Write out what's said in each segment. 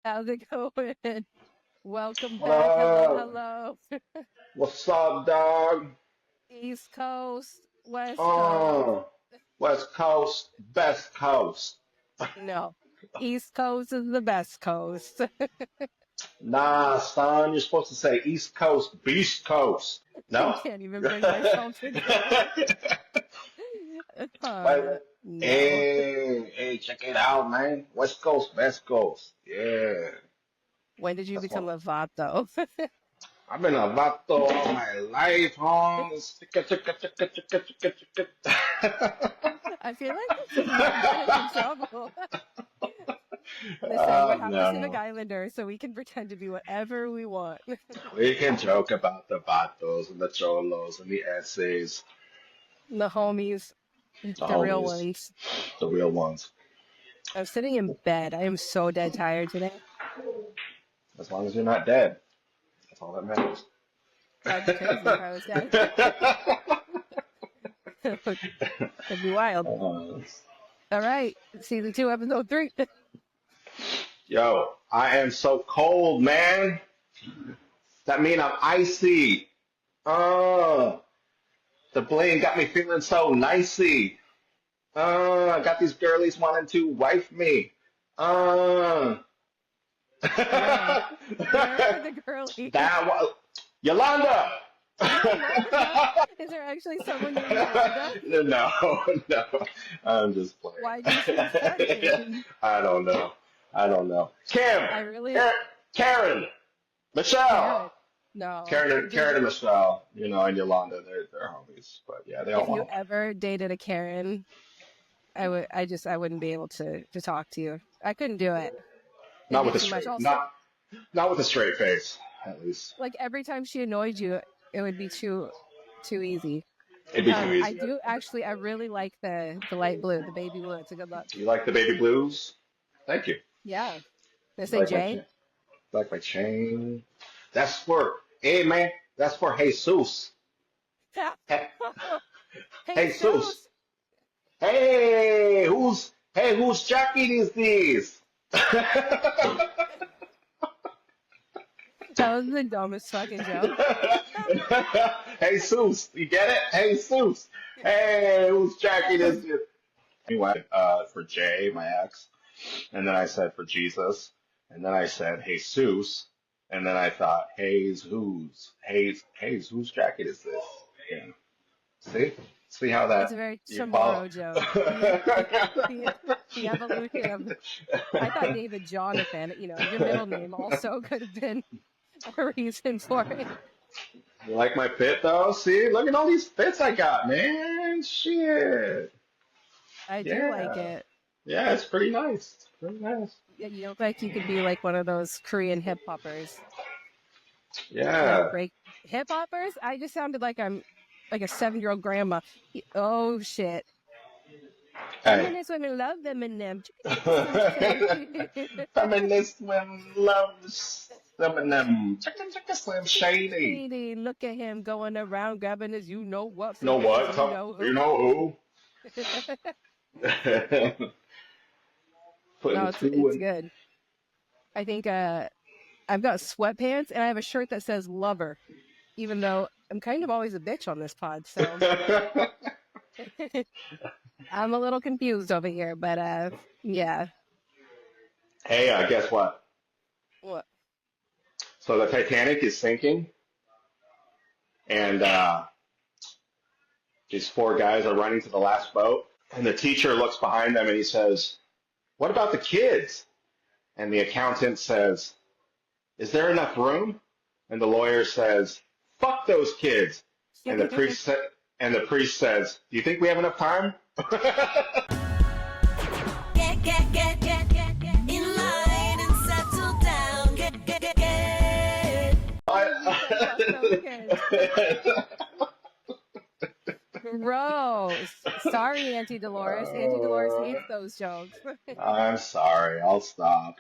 How's it going? Welcome What back. Hello, up? hello. What's up, dog? East Coast, West Coast. Oh, West Coast, best coast. No, East Coast is the best coast. Nah, son, you're supposed to say East Coast, Beast Coast. I No? can't even bring myself together. But, No. hey, check it out, man. West Coast, best coast. Yeah, When did you that's become what. a vato? I've been a vato all my life, Hans. I feel like this is gonna get us in trouble. Listen, we're half Pacific No. Islander, so we can pretend to be whatever we want. We can joke about the vatos and the cholos and the essays, The homies, the the real homies, ones. the real ones. I'm sitting in bed. I am so dead tired today. As long as you're not dead, that's all that matters. That'd be crazy if I was dead. That'd be wild. Uh, All right, season 2, episode 3. Yo, I am so cold, man. That mean I'm icy. Uh, the bling got me feeling so nicey. I got these girlies wanting to wife me. Uh. Where? that Where are the girlies? was Yolanda. Yolanda? Is there actually someone named Yolanda? No, no, I'm just Why do you choose that playing. name? I don't know. I don't know. Kim, I really. Karen, Karen, Karen. Michelle, No. Karen and Michelle, and Yolanda, they're homies. But yeah, they all If you want to wife. ever dated a Karen, I wouldn't be able to talk to you. I couldn't do it. It'd Not be with a too much. straight, Also, not with a straight face, at least. like every time she annoyed you, it would be too easy. It'd be too I easy. do actually. I really like the light blue, the baby blue. It's a good look. You like the baby blues? Thank you. Yeah. Did I You say like my Jay? chain? Like my chain? That's for, hey man, that's for Jesus. Hey, Hey, Jesus. Sus! Whose jacket is this? That was the dumbest fucking joke. Jesus, you get it? Jesus. Hey, whose jacket is this? Anyway, for Jay, my ex, and then I said for Jesus, and then I said Jesus, and then I thought, whose jacket is this? Yeah. See? See how It's that a very you follow? tomorrow joke. The evolution of. I thought David Jonathan. Your middle name also could have been a reason for it. You like my fit though? See, look at all these fits I got, man. Shit. I do like Yeah. it. Yeah, it's pretty nice. It's pretty nice. Yeah, you look like you could be like one of those Korean hip hoppers. Like Yeah. break hip hoppers. I just sounded like I'm like a 7-year-old grandma. Oh shit. Hey. Feminist women love them in them. Slim Shady. Feminist women love some of them. Check Slim Shady. Shady, look at him going around grabbing his you know what You know from his what? you know You who. know who? No, Putting two it's and good. I think I've got sweatpants and I have a shirt that says lover, even though I'm kind of always a bitch on this pod, so I'm a little confused over here, but yeah. Hey, guess what? What? So the Titanic is sinking, and these four guys are running to the last boat, and the teacher looks behind them and he says, "What about the kids?" And the accountant says, "Is there enough room?" And the lawyer says, "Fuck those kids." And the priest says, "Do you think we have enough time?" Get in line and settle down. Oh, you said fuck those kids. Gross. Sorry, Auntie Dolores. Auntie Dolores hates those jokes. I'm sorry. I'll stop.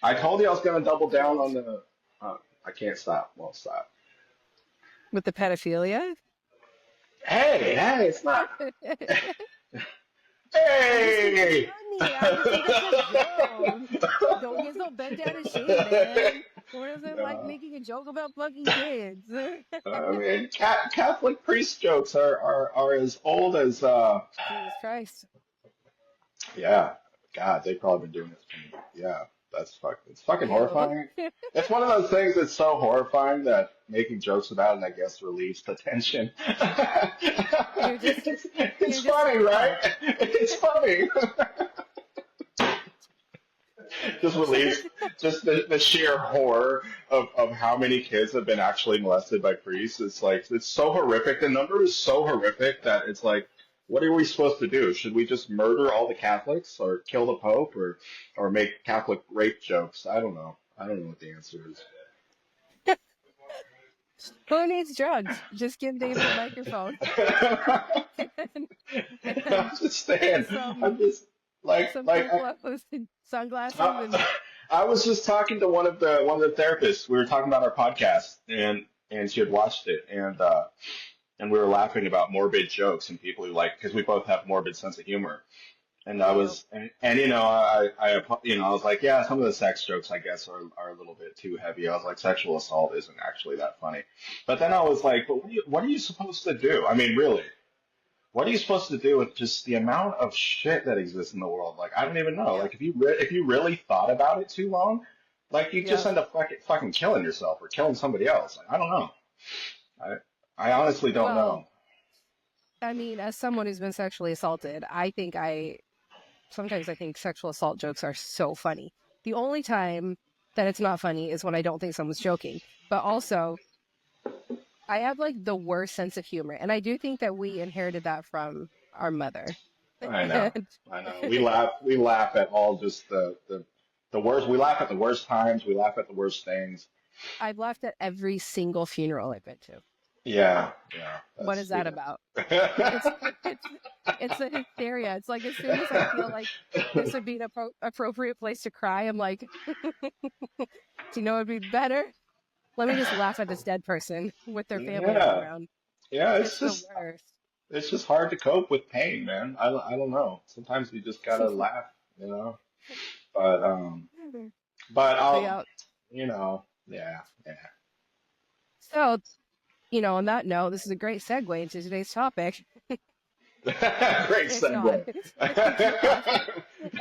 I told you I was going to double down on the. I can't stop. Won't stop. With the pedophilia? Hey, it's not. I just think it's Hey, funny. I just think that's a joke. Don't get so bent out of shape, man. What is it like Yeah. making a joke about fucking kids? I mean, Catholic priest jokes are as old as Jesus Christ. yeah. God, they've probably been doing this. Yeah, it's fucking Ew. horrifying. It's one of those things that's so horrifying that making jokes about it, I guess, relieves the tension. You're just, It's you're just funny, like, right? oh. It's funny. Just relieves just the sheer horror of how many kids have been actually molested by priests. It's like it's so horrific. The number is so horrific that it's like, what are we supposed to do? Should we just murder all the Catholics or kill the Pope or make Catholic rape jokes? I don't know. I don't know what the answer Who needs drugs? Just give David a microphone and, I'm and just saying. I'm some just some like full clothes and sunglasses I, and I was just talking to one of the therapists. We were talking about our podcast, and she had watched it, and we were laughing about morbid jokes and people who like because we both have morbid sense of humor. And I you. was and I was like, yeah, some of the sex jokes I guess are a little bit too heavy. I was like, sexual assault isn't actually that funny. But then I was like, but what are you supposed to do? I mean, really? What are you supposed to do with just the amount of shit that exists in the world? Like, I don't even know. Yeah. Like, if you really thought about it too long, like, you just Yeah. end up fucking killing yourself or killing somebody else. Like, I don't know. I I honestly don't Well, know. I mean, as someone who's been sexually assaulted, sometimes I think sexual assault jokes are so funny. The only time that it's not funny is when I don't think someone's joking. But also, I have like the worst sense of humor, and I do think that we inherited that from our mother. I know. And I know. We laugh at all just the worst. We laugh at the worst times. We laugh at the worst things. I've laughed at every single funeral I've been to. Yeah, yeah. What is That's that about? It's it's it's a hysteria. It's like as soon as I feel like this would be an appropriate place to cry, I'm like, do you know what would be better? Let me just laugh at this dead person with their family all Yeah, around. yeah. It's the worst. It's just hard to cope with pain, man. I don't know. Sometimes you just gotta laugh, you know. But but So I'll yeah. yeah, yeah. So, on that note, this is a great segue into today's topic. Great It's not. segue. It's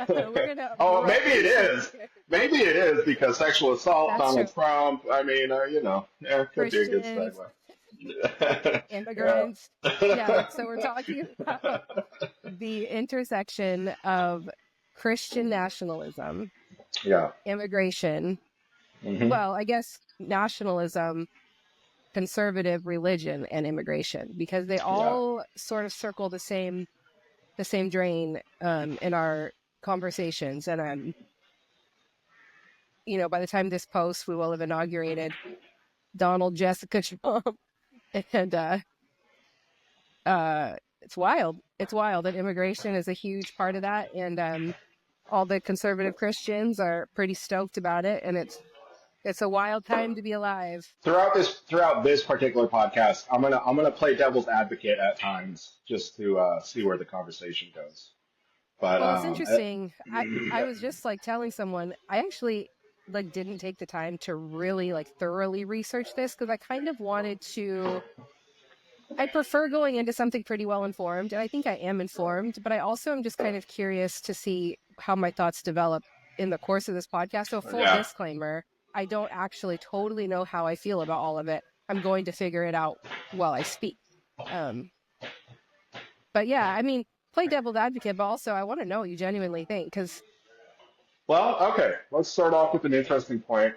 not. We're gonna Oh, maybe it abort. is. Maybe it is because sexual assault, That's true. Donald Trump. I mean, yeah, it could be a good Christians, segue. Yeah. immigrants. Yeah, so we're talking about the intersection of Christian nationalism, Yeah. immigration, Hmm. well, I guess nationalism, conservative religion, and immigration, because they Yeah. all sort of circle the same drain in our conversations. And by the time this posts, we will have inaugurated Donald Jessica Trump, and it's wild. It's wild, and immigration is a huge part of that. And all the conservative Christians are pretty stoked about it, and it's a wild time to be alive. Throughout this particular podcast, I'm gonna play devil's advocate at times just to see where the conversation goes. But Well, it's interesting. I yeah, was just like telling someone I actually like didn't take the time to really like thoroughly research this because I kind of wanted to. I prefer going into something pretty well informed, and I think I am informed, but I also am just kind of curious to see how my thoughts develop in the course of this podcast. So, full yeah. disclaimer, I don't actually totally know how I feel about all of it. I'm going to figure it out while I speak. Um, but yeah, I mean, play devil's advocate, but also I want to know what you genuinely think because, Well, okay. Let's start off with an interesting point.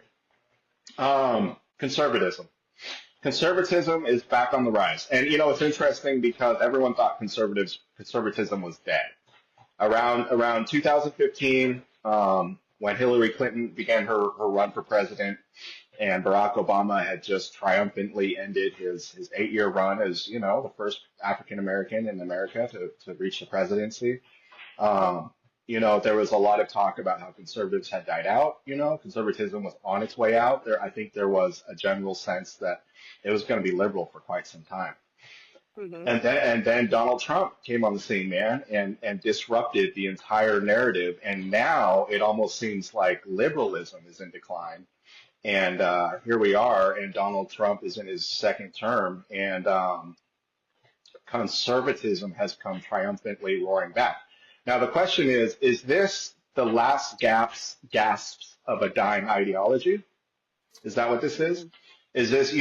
Conservatism. Conservatism is back on the rise, and it's interesting because everyone thought conservatism was dead. Around 2015, when Hillary Clinton began her run for president, and Barack Obama had just triumphantly ended his 8-year run as the first African American in America to reach the presidency. Um, there was a lot of talk about how conservatives had died out. Conservatism was on its way out. I think there was a general sense that it was going to be liberal for quite some time. Hmm. And then Donald Trump came on the scene, man, and disrupted the entire narrative. And now it almost seems like liberalism is in decline. And here we are, and Donald Trump is in his second term, and conservatism has come triumphantly roaring back. Now the question is this the last gasps of a dying ideology? Is that what this is? Hmm. Is this,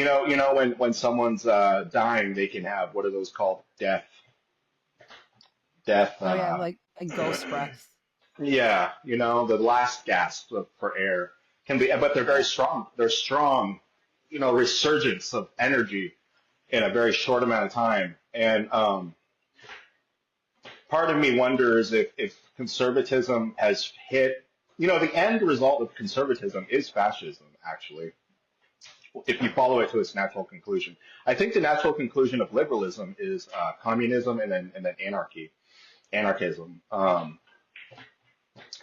when someone's dying, they can have, what are those called? Death, Oh yeah, like ghost breaths. yeah, the last gasp for air can be, but they're very Yeah. strong. They're strong, resurgence of energy in a very short amount of time. And part of me wonders if conservatism has hit, the end result of conservatism is fascism, actually, if you follow it to its natural conclusion. I think the natural conclusion of liberalism is communism and then anarchism.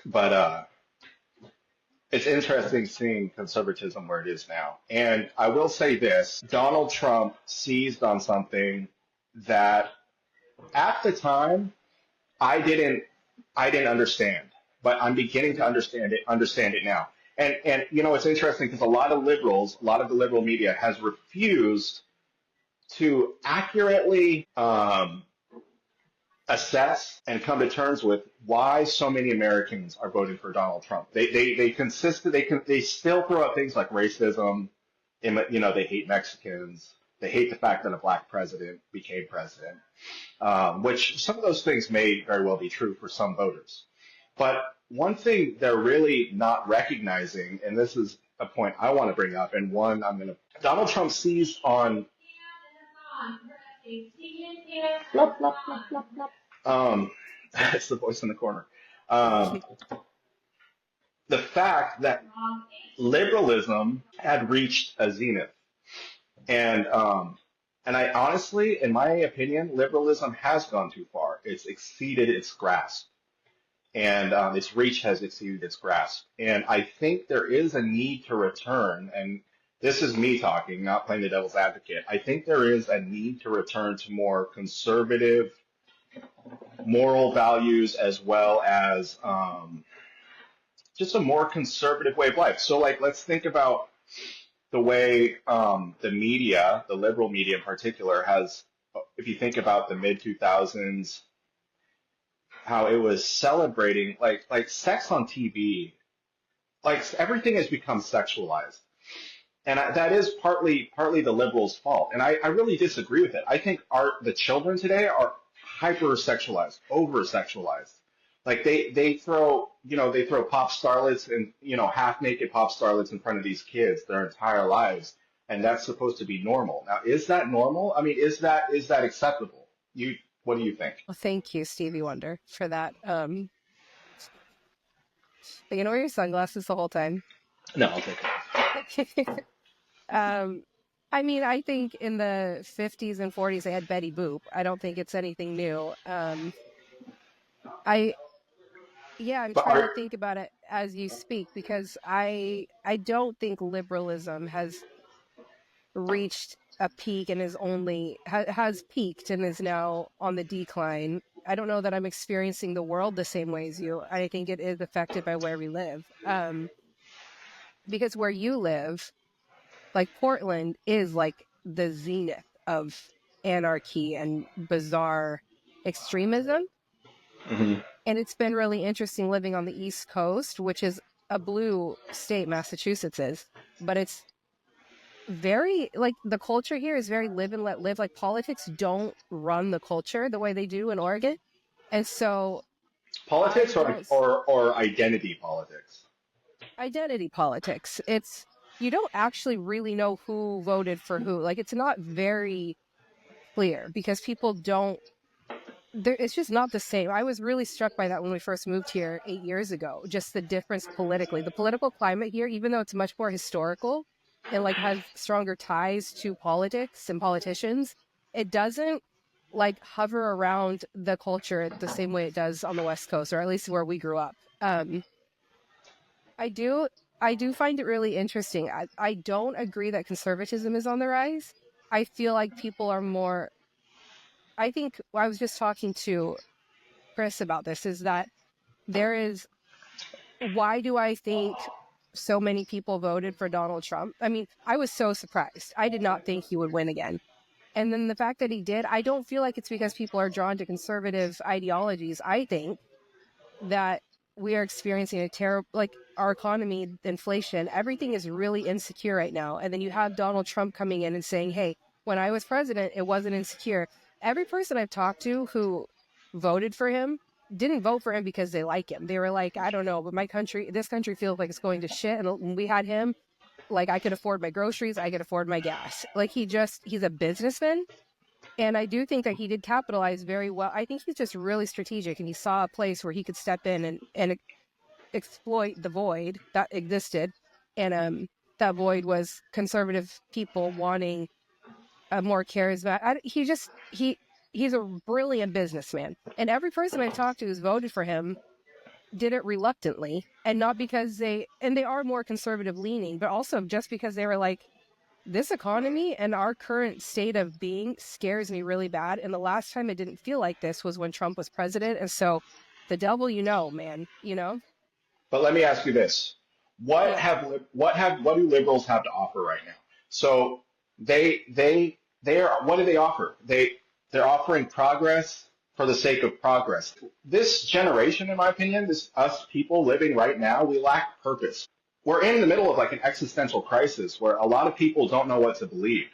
But it's interesting seeing conservatism where it is now. And I will say this, Donald Trump seized on something that at the time I didn't understand, but I'm beginning to Hmm. understand it now. And it's interesting because a lot of the liberal media has refused to accurately assess and come to terms with why so many Americans are voting for Donald Trump. They still throw out things like racism, they hate Mexicans, they hate the fact that a black president became president, which some of those things may very well be true for some voters. But one thing they're really not recognizing, and this is a point I want to bring up, and one Donald Trump seized on, it's the voice in the corner, um, the fact that liberalism had reached a zenith. And I honestly, in my opinion, liberalism has gone too far. It's exceeded its grasp, and its reach has exceeded its grasp. And I think there is a need to return, and this is me talking, not playing the devil's advocate. I think there is a need to return to more conservative moral values as well as just a more conservative way of life. So, like, let's think about the way the media, the liberal media in particular, has, if you think about the mid 2000s, how it was celebrating like sex on TV, like everything has become sexualized, and that is partly the liberals' fault. And I really disagree with it. I think the children today are hyper sexualized, over sexualized. Like they throw pop starlets and half naked pop starlets in front of these kids their entire lives, and that's supposed to be normal. Now, is that normal? I mean, is that acceptable? What do you think? Well, thank you, Stevie Wonder, for that. You can wear your sunglasses the whole time. No, I'll take um, I mean, I think in the 50s and 40s they had Betty Boop. I don't think it's anything new. I Yeah, I'm But trying to think about it as you speak because I don't think liberalism has reached a peak and has peaked and is now on the decline. I don't know that I'm experiencing the world the same way as you. I think it is affected by where we live. Because where you live, like Portland, is like the zenith of anarchy and bizarre extremism. Mhm. And it's been really interesting living on the East Coast, which is a blue state, Massachusetts is, but it's very like the culture here is very live and let live. Like politics don't run the culture the way they do in Oregon. And so I Politics or, don't or or identity politics? identity politics. It's you don't actually really know who voted for who. Like it's not very clear because people don't it's just not the same. I was really struck by that when we first moved here 8 years ago. Just the difference politically, the political climate here, even though it's much more historical and like has stronger ties to politics and politicians, it doesn't like hover around the culture the same way it does on the West Coast, or at least where we grew up. I do, I do find it really interesting. I don't agree that conservatism is on the rise. I feel like people are more I think I was just talking to Chris about this, is that there is, why do I think so many people voted for Donald Trump? I mean, I was so surprised. I did not think he would win again. And then the fact that he did, I don't feel like it's because people are drawn to conservative ideologies. I think that we are experiencing a terrible, like our economy, inflation, everything is really insecure right now. And then you have Donald Trump coming in and saying, hey, when I was president, it wasn't insecure. Every person I've talked to who voted for him didn't vote for him because they like him. They were like, I don't know, but this country feels like it's going to shit. And when we had him, like I could afford my groceries, I could afford my gas. Like he's a businessman. And I do think that he did capitalize very well. I think he's just really strategic, and he saw a place where he could step in and exploit the void that existed. And that void was conservative people wanting a more charismatic. He's a brilliant businessman. And every person I've talked to who's voted for him did it reluctantly, and not because they are more conservative leaning, but also just because they were like, this economy and our current state of being scares me really bad. And the last time it didn't feel like this was when Trump was president. And so the devil, man, But let me ask you this: Yeah. what do liberals have to offer right now? So they are, what do they offer? They're offering progress for the sake of progress. This generation, in my opinion, this us people living right now, we lack purpose. We're in the middle of like an existential crisis where a lot of people don't know what to believe.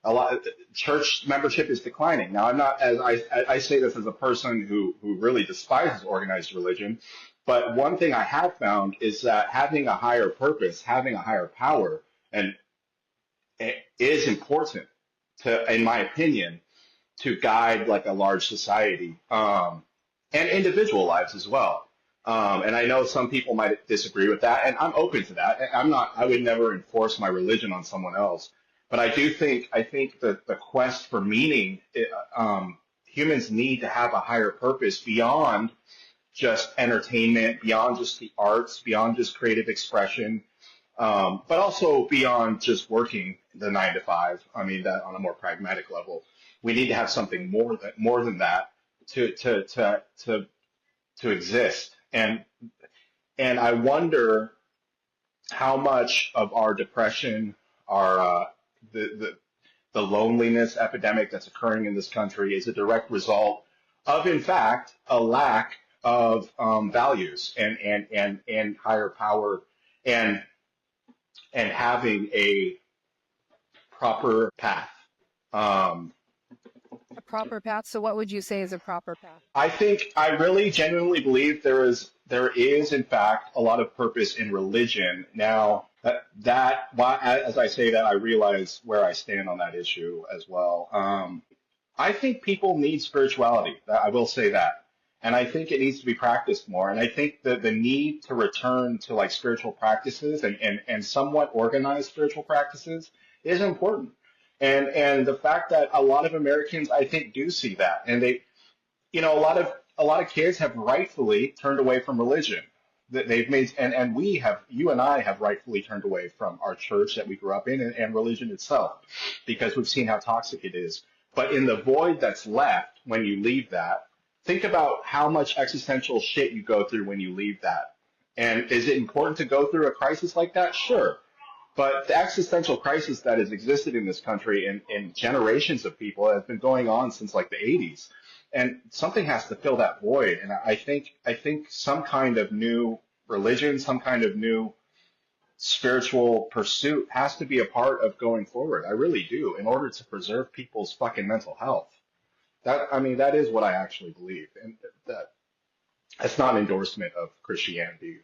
A lot church membership is declining. Now, I'm not as I say this as a person who really despises organized religion, but one thing I have found is that having a higher purpose, having a higher power, and it is important to, in my opinion, to guide like a large society, and individual lives as well. And I know some people might disagree with that, and I'm open to that. I would never enforce my religion on someone else. But I think that the quest for meaning, humans need to have a higher purpose beyond just entertainment, beyond just the arts, beyond just creative expression, but also beyond just working the 9 to 5. I mean, that on a more pragmatic level, we need to have something more than that to exist. And I wonder how much of our depression, our the loneliness epidemic that's occurring in this country is a direct result of, in fact, a lack of values and higher power and having a proper path. Um, A proper path. So what would you say is a proper path? I really genuinely believe there is in fact a lot of purpose in religion. Now as I say that, I realize where I stand on that issue as well. I think people need spirituality. I will say that. And I think it needs to be practiced more. And I think that the need to return to like spiritual practices and somewhat organized spiritual practices is important. And the fact that a lot of Americans, I think, do see that. And a lot of kids have rightfully turned away from religion. That they've made, and you and I have rightfully turned away from our church that we grew up in, and religion itself, because we've seen how toxic it is. But in the void that's left when you leave that, think about how much existential shit you go through when you leave that. And is it important to go through a crisis like that? Sure. But the existential crisis that has existed in this country in generations of people has been going on since like the 80s. And something has to fill that void. And I think some kind of new religion, some kind of new spiritual pursuit has to be a part of going forward. I really do, in order to preserve people's fucking mental health. That is what I actually believe. And that's not an endorsement of Christianity,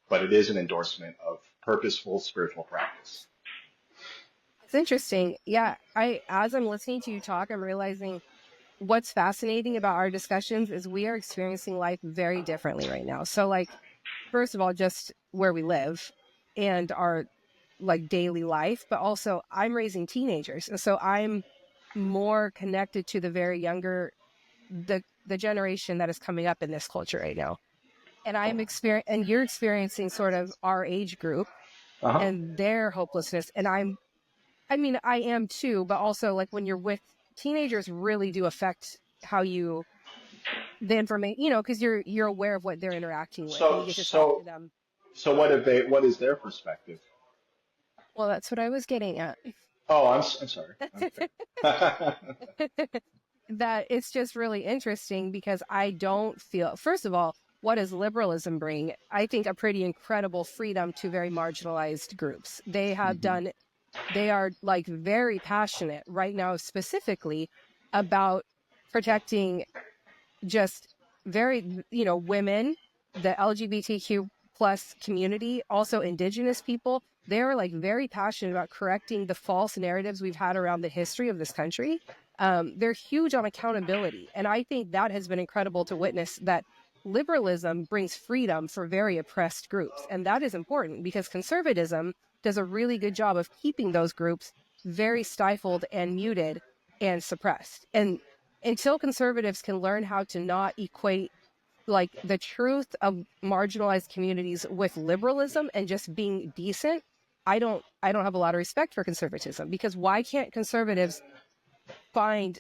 but it is an endorsement of purposeful spiritual practice. It's interesting. Yeah. As I'm listening to you talk, I'm realizing what's fascinating about our discussions is we are experiencing life very differently right now. So like, first of all, just where we live and our like daily life, but also I'm raising teenagers. And so I'm more connected to the very younger, the generation that is coming up in this culture right now. And and you're experiencing sort of our age group Uh-huh. and their hopelessness. And I am too, but also like when you're with teenagers really do affect how you the information, because you're aware of what they're interacting with, and So you get to talk to so them. so what have they? What is their perspective? Well, that's what I was getting at. Oh, I'm sorry. Okay. That it's just really interesting because I don't feel, first of all, what does liberalism bring? I think a pretty incredible freedom to very marginalized groups. Mhm. They are like very passionate right now, specifically about protecting just very, women, the LGBTQ plus community, also indigenous people. They're like very passionate about correcting the false narratives we've had around the history of this country. They're huge on accountability. And I think that has been incredible to witness, that liberalism brings freedom for very oppressed groups. And that is important because conservatism does a really good job of keeping those groups very stifled and muted and suppressed. And until conservatives can learn how to not equate like the truth of marginalized communities with liberalism and just being decent, I don't have a lot of respect for conservatism, because why can't conservatives find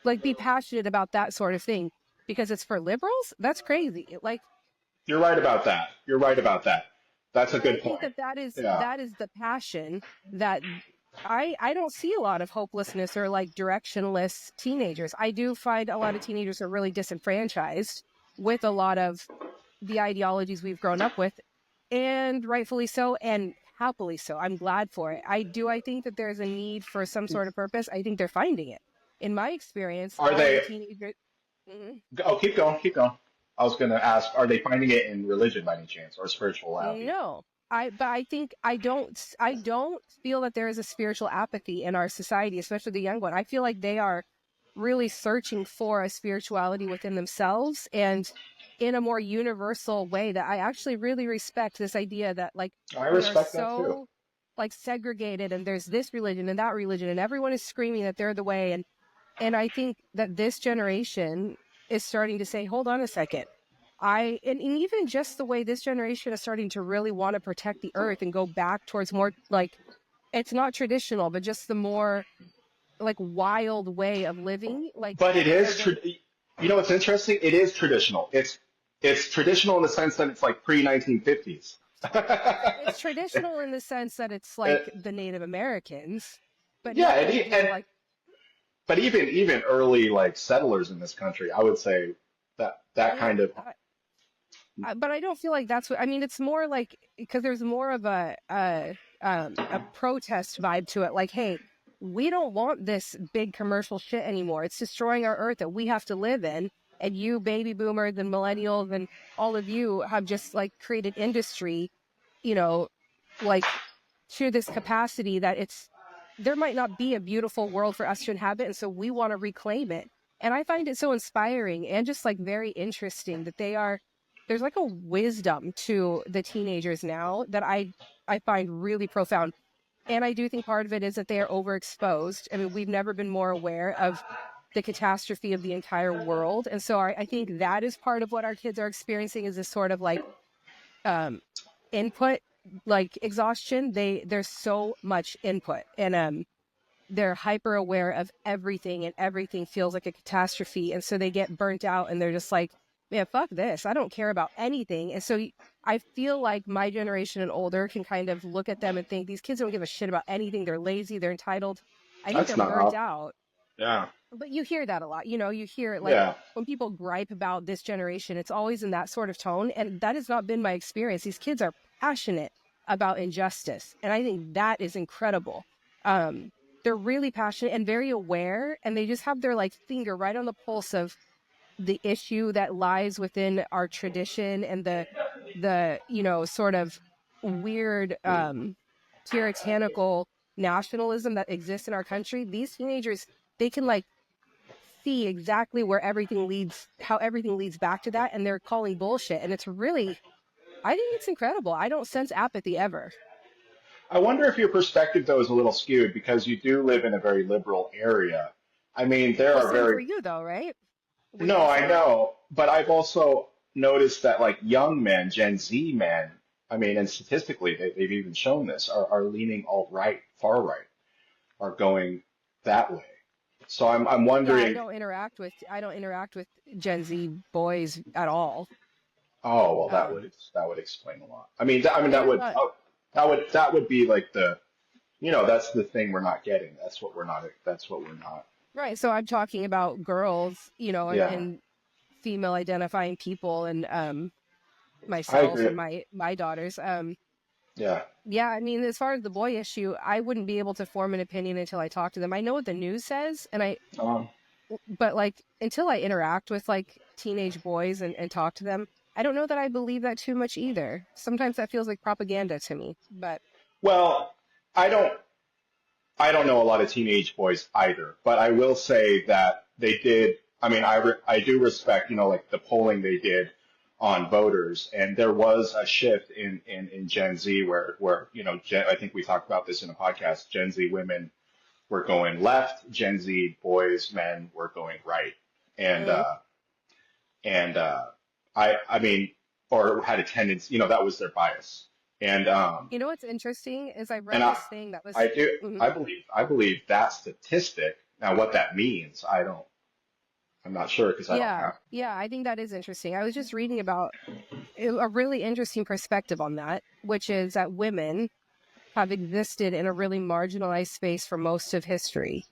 like be passionate about that sort of thing because it's for liberals? That's crazy. Like, You're right about that. You're right about that. That's a and I good think point. that that is Yeah. that is the passion that I don't see a lot of hopelessness or like directionless teenagers. I do find a lot of teenagers are really disenfranchised with a lot of the ideologies we've grown up with, and rightfully so, and happily so. I'm glad for it. I think that there's a need for some sort of purpose. I think they're finding it. In my experience, Are all of the they? teenagers. Mhm. Oh, keep going. Keep going. I was going to ask, are they finding it in religion by any chance, or spirituality? No. But I think I don't feel that there is a spiritual apathy in our society, especially the young one. I feel like they are really searching for a spirituality within themselves, and in a more universal way, that I actually really respect this idea that like I we are respect that too. so like segregated, and there's this religion and that religion, and everyone is screaming that they're the way. And I think that this generation is starting to say, hold on a second. And even just the way this generation is starting to really want to protect the earth and go back towards more like, it's not traditional, but just the more like wild way of living. Like, But it they're is, going, you know what's interesting? It is traditional. It's traditional in the sense that it's like pre-1950s. it's traditional in the sense that it's like the Native Americans, but Yeah, nothing to do with like, but even early like settlers in this country, I would say that yeah. kind of But I don't feel like that's what I mean. It's more like because there's more of a protest vibe to it. Like, hey, we don't want this big commercial shit anymore. It's destroying our earth that we have to live in. And you, baby boomers and millennials, and all of you have just like created industry, you know, like to this capacity that there might not be a beautiful world for us to inhabit, and so we want to reclaim it. And I find it so inspiring and just like very interesting that there's like a wisdom to the teenagers now that I find really profound. And I do think part of it is that they are overexposed. I mean, we've never been more aware of the catastrophe of the entire world. And so I think that is part of what our kids are experiencing, is this sort of like um input, like exhaustion. There's so much input, and they're hyper aware of everything, and everything feels like a catastrophe, and so they get burnt out, and they're just like, man, fuck this, I don't care about anything. And so I feel like my generation and older can kind of look at them and think these kids don't give a shit about anything, they're lazy, they're entitled. I think that's they're not burnt up. out. Yeah, But you hear that a lot. You hear it like yeah. when people gripe about this generation, it's always in that sort of tone. And that has not been my experience. These kids are passionate about injustice. And I think that is incredible. Um, they're really passionate and very aware. And they just have their like finger right on the pulse of the issue that lies within our tradition, and the sort of weird puritanical nationalism that exists in our country. These teenagers, they can like see exactly where everything leads, how everything leads back to that, and they're calling bullshit. And it's really, I think it's incredible. I don't sense apathy ever. I wonder if your perspective though is a little skewed because you do live in a very liberal area. I mean, there Well, are same for very you though, right? Wouldn't no, you I say? know, but I've also noticed that like young men, Gen Z men, I mean, and statistically they've even shown this, are leaning alt right, far right, are going that way. So I'm Yeah, wondering. I don't interact with Gen Z boys at all. Oh, well, Um, that would explain a lot. I mean yeah, but that would be like the, that's the thing we're not getting. That's what we're not. right. So I'm talking about girls, Yeah, and female identifying people, and I myself agree. and my daughters. Yeah. Yeah, I mean, as far as the boy issue, I wouldn't be able to form an opinion until I talk to them. I know what the news says, Um, but like until I interact with like teenage boys and talk to them, I don't know that I believe that too much either. Sometimes that feels like propaganda to me. But well, I don't. I don't know a lot of teenage boys either, but I will say that they did. I do respect, like the polling they did on voters, and there was a shift in Gen Z where I think we talked about this in a podcast. Gen Z women were going left, Gen Z boys, men were going right, and mm, uh, and I mean, or had a tendency, that was their bias, and um, you know what's interesting is I and read this thing that I was. do. Mhm. I believe that statistic. Now, what that means, I'm not sure because I don't Yeah, have. yeah, I think that is interesting. I was just reading about a really interesting perspective on that, which is that women have existed in a really marginalized space for most of history.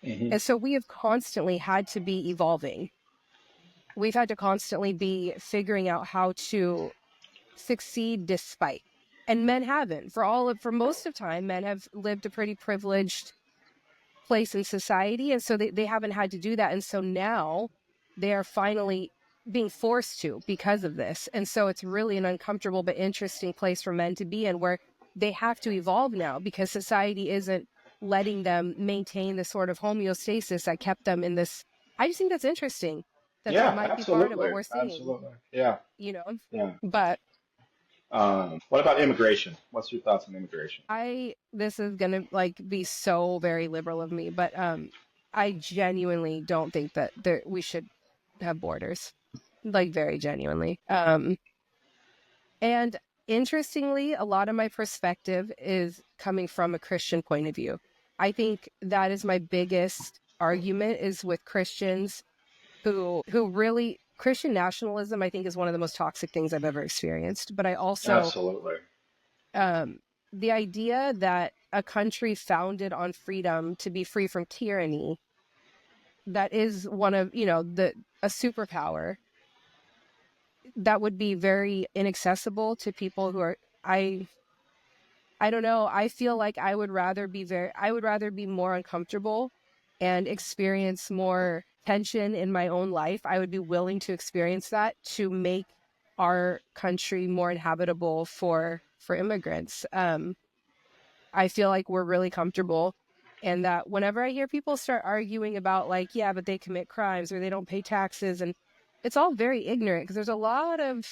Hmm. And so we have constantly had to be evolving. We've had to constantly be figuring out how to succeed despite. And men haven't. For most of time, men have lived a pretty privileged place in society. And so they haven't had to do that. And so now they are finally being forced to because of this. And so it's really an uncomfortable but interesting place for men to be in, where they have to evolve now because society isn't letting them maintain the sort of homeostasis that kept them in this. I just think that's interesting that Yeah, might be part of what absolutely, we're seeing, absolutely. Yeah, you know. yeah. But What about immigration? What's your thoughts on immigration? this is gonna like be so very liberal of me, but I genuinely don't think that we should have borders, like very genuinely. And interestingly, a lot of my perspective is coming from a Christian point of view. I think that is my biggest argument is with Christians who really Christian nationalism, I think, is one of the most toxic things I've ever experienced. But I also Absolutely. um, the idea that a country founded on freedom to be free from tyranny, that is one of, a superpower that would be very inaccessible to people who are, I don't know. I feel like I would rather be more uncomfortable and experience more tension in my own life. I would be willing to experience that to make our country more inhabitable for immigrants. I feel like we're really comfortable, and that whenever I hear people start arguing about like, yeah, but they commit crimes or they don't pay taxes, and it's all very ignorant because there's a lot of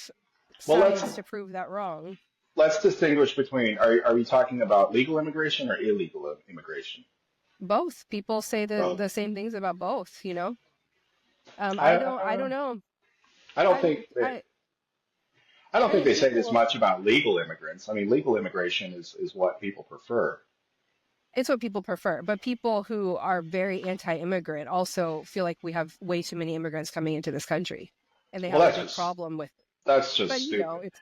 Well, science to prove that wrong. let's distinguish between. Are we talking about legal immigration or illegal immigration? Both people say Well, the same things about both, I I don't know. I don't I think that. I I don't I think mean they say this people much about legal immigrants. I mean, legal immigration is what people prefer. it's what people prefer, but people who are very anti-immigrant also feel like we have way too many immigrants coming into this country, and they Well, have a big problem with. that's just But stupid. it's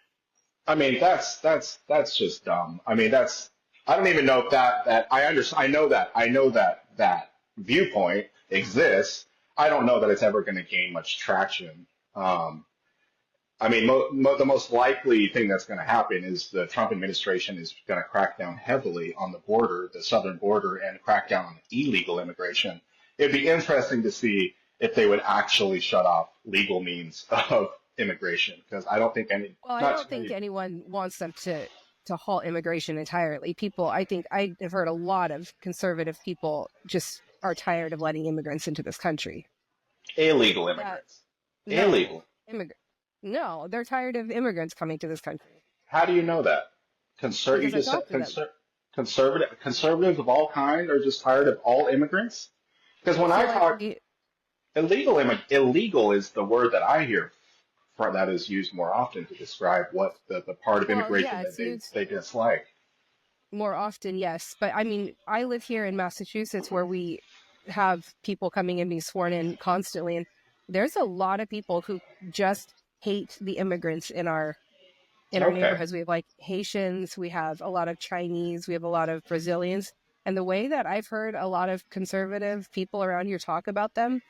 I mean, that's just dumb. I mean, I don't even know if that I understand. I know that viewpoint exists. I don't know that it's ever going to gain much traction. Um, I mean, the most likely thing that's going to happen is the Trump administration is going to crack down heavily on the border, the southern border, and crack down on illegal immigration. It'd be interesting to see if they would actually shut off legal means of immigration, because I don't think well, I not don't too think many. anyone wants them to halt immigration entirely. People, I think I have heard a lot of conservative people just are tired of letting immigrants into this country. Illegal That immigrants. no Illegal. immigrant, no, they're tired of immigrants coming to this country How do you know that? You because I just said talked to them. conservatives of all kind are just tired of all immigrants? Because They when I feel like talk illegal is the word that I hear that is used more often to describe what the part of well, immigration yeah, that it's used they dislike. more often, yes. But I mean, I live here in Massachusetts where we have people coming in being sworn in constantly, and there's a lot of people who just hate the immigrants in our Okay. neighborhoods. We have like Haitians, we have a lot of Chinese, we have a lot of Brazilians. And the way that I've heard a lot of conservative people around here talk about them,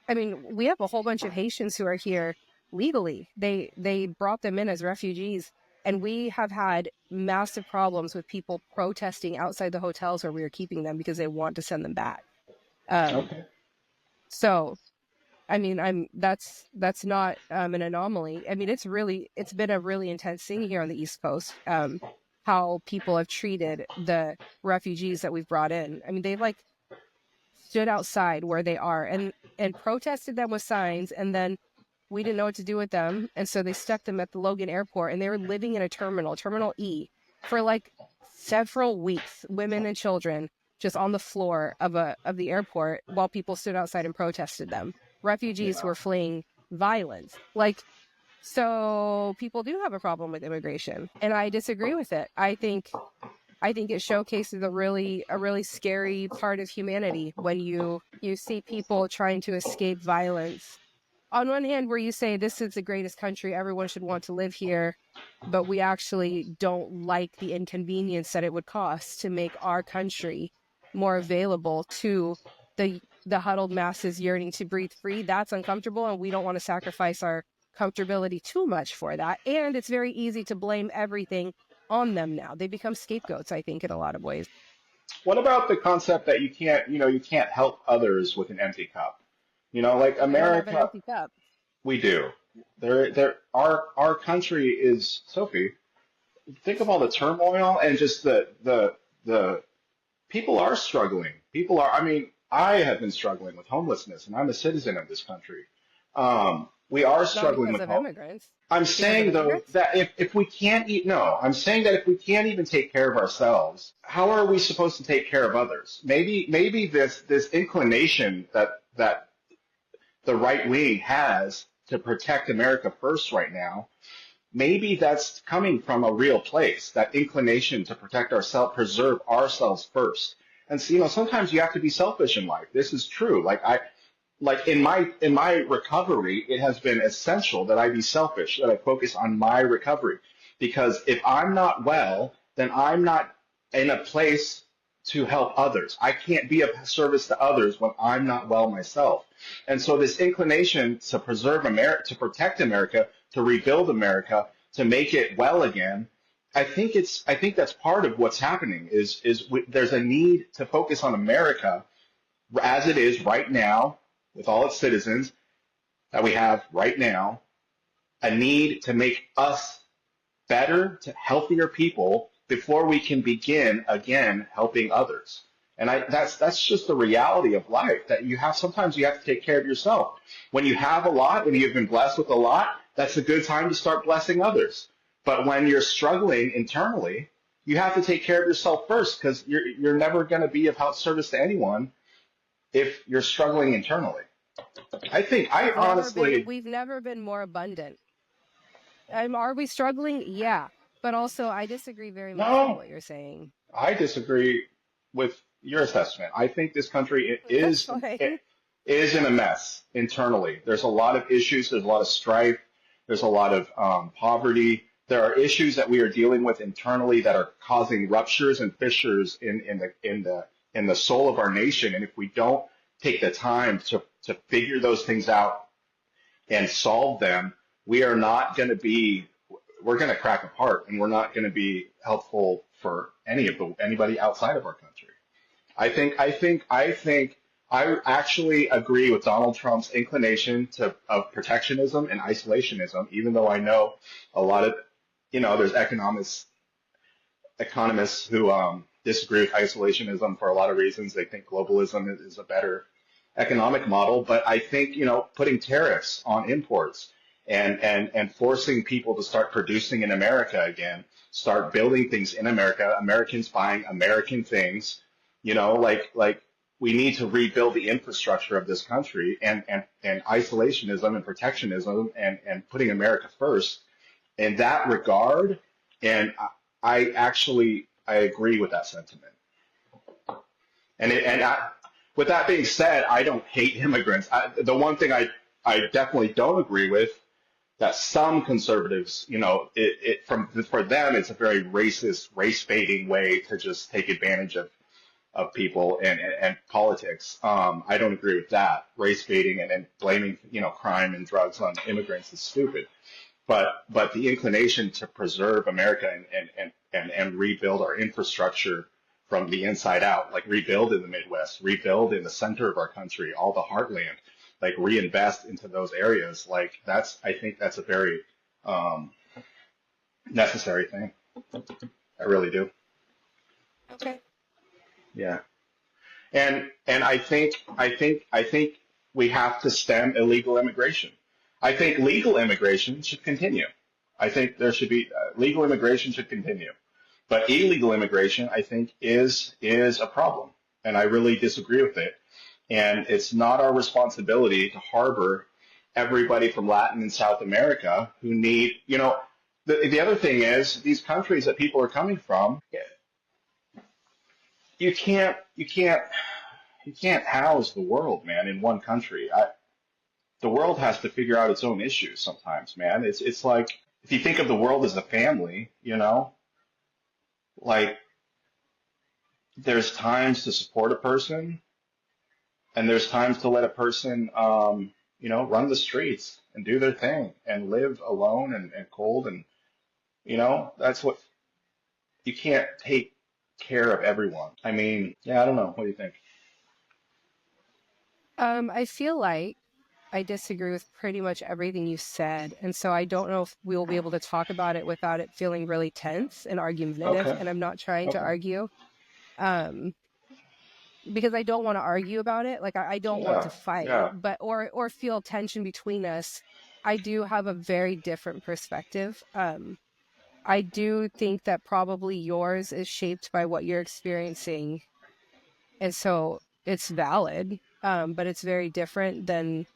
I mean, we have a whole bunch of Haitians who are here legally. They brought them in as refugees, and we have had massive problems with people protesting outside the hotels where we are keeping them because they want to send them back. Um, Okay. so I mean, that's not an anomaly. I mean, it's been a really intense thing here on the East Coast. How people have treated the refugees that we've brought in. I mean, they've like stood outside where they are and protested them with signs, and then we didn't know what to do with them, and so they stuck them at the Logan Airport, and they were living in a terminal E, for like several weeks, women and children just on the floor of the airport while people stood outside and protested them. Refugees who Yeah. were fleeing violence. Like, so people do have a problem with immigration, and I disagree with it. I think it showcases a really scary part of humanity when you see people trying to escape violence. On one hand, where you say this is the greatest country, everyone should want to live here, but we actually don't like the inconvenience that it would cost to make our country more available to the huddled masses yearning to breathe free. That's uncomfortable, and we don't want to sacrifice our comfortability too much for that. And it's very easy to blame everything on them now. They become scapegoats, I think, in a lot of ways. What about the concept that you can't help others with an empty cup? Like We don't have an America, empty cup. we do. Our country is, Sophie, think of all the turmoil and just the people are struggling. I mean, I have been struggling with homelessness, and I'm a citizen of this country. We are Not struggling because with of home. immigrants. I'm Because of saying though immigrants? that if we can't eat, no, I'm saying that if we can't even take care of ourselves, how are we supposed to take care of others? Maybe this inclination that the right wing has to protect America first right now, maybe that's coming from a real place, that inclination to protect ourselves, preserve ourselves first. And so, sometimes you have to be selfish in life. This is true. Like in my recovery, it has been essential that I be selfish, that I focus on my recovery. Because if I'm not well, then I'm not in a place to help others. I can't be of service to others when I'm not well myself. And so this inclination to preserve America, to protect America, to rebuild America, to make it well again, I think that's part of what's happening there's a need to focus on America as it is right now with all its citizens that we have right now, a need to make us better, to healthier people before we can begin again helping others. And that's just the reality of life, that sometimes you have to take care of yourself. When you have a lot, when you've been blessed with a lot, that's a good time to start blessing others. But when you're struggling internally, you have to take care of yourself first, because you're never going to be of help service to anyone if you're struggling internally. I honestly, We've never been more abundant. Are we struggling? Yeah. But also, I disagree very much with no, what you're saying. I disagree with your assessment. I think this country That's is fine. in a mess internally. There's a lot of issues. There's a lot of strife. There's a lot of poverty. There are issues that we are dealing with internally that are causing ruptures and fissures in the soul of our nation. And if we don't take the time to figure those things out and solve them, we are not going to be. We're going to crack apart, and we're not going to be helpful for anybody outside of our country. I actually agree with Donald Trump's inclination of protectionism and isolationism, even though I know a lot of, there's economists who disagree with isolationism for a lot of reasons. They think globalism is a better economic model, but I think, putting tariffs on imports and forcing people to start producing in America again, start building things in America, Americans buying American things, like we need to rebuild the infrastructure of this country, and isolationism and protectionism and putting America first in that regard. And I agree with that sentiment. And with that being said, I don't hate immigrants. The one thing I definitely don't agree with, that some conservatives, for them, it's a very racist, race baiting way to just take advantage of people and politics. I don't agree with that. Race baiting and blaming, crime and drugs on immigrants is stupid. But the inclination to preserve America and rebuild our infrastructure from the inside out, like rebuild in the Midwest, rebuild in the center of our country, all the heartland, like reinvest into those areas, I think that's a very necessary thing. I really do. Okay. Yeah. And I think we have to stem illegal immigration. I think legal immigration should continue. I think there should be legal immigration should continue, but illegal immigration, I think, is a problem, and I really disagree with it. And it's not our responsibility to harbor everybody from Latin and South America who need, the other thing is these countries that people are coming from, you can't house the world, man, in one country. The world has to figure out its own issues sometimes, man. It's like, if you think of the world as a family, like there's times to support a person and there's times to let a person, run the streets and do their thing and live alone and cold. And, that's what, you can't take care of everyone. I mean, yeah, I don't know. What do you think? I feel like I disagree with pretty much everything you said. And so I don't know if we'll be able to talk about it without it feeling really tense and argumentative. Okay. And I'm not trying to Okay. argue. Because I don't want to argue about it. Like I don't want to fight, Yeah. but or feel tension between us. I do have a very different perspective. I do think that probably yours is shaped by what you're experiencing, and so it's valid. But it's very different than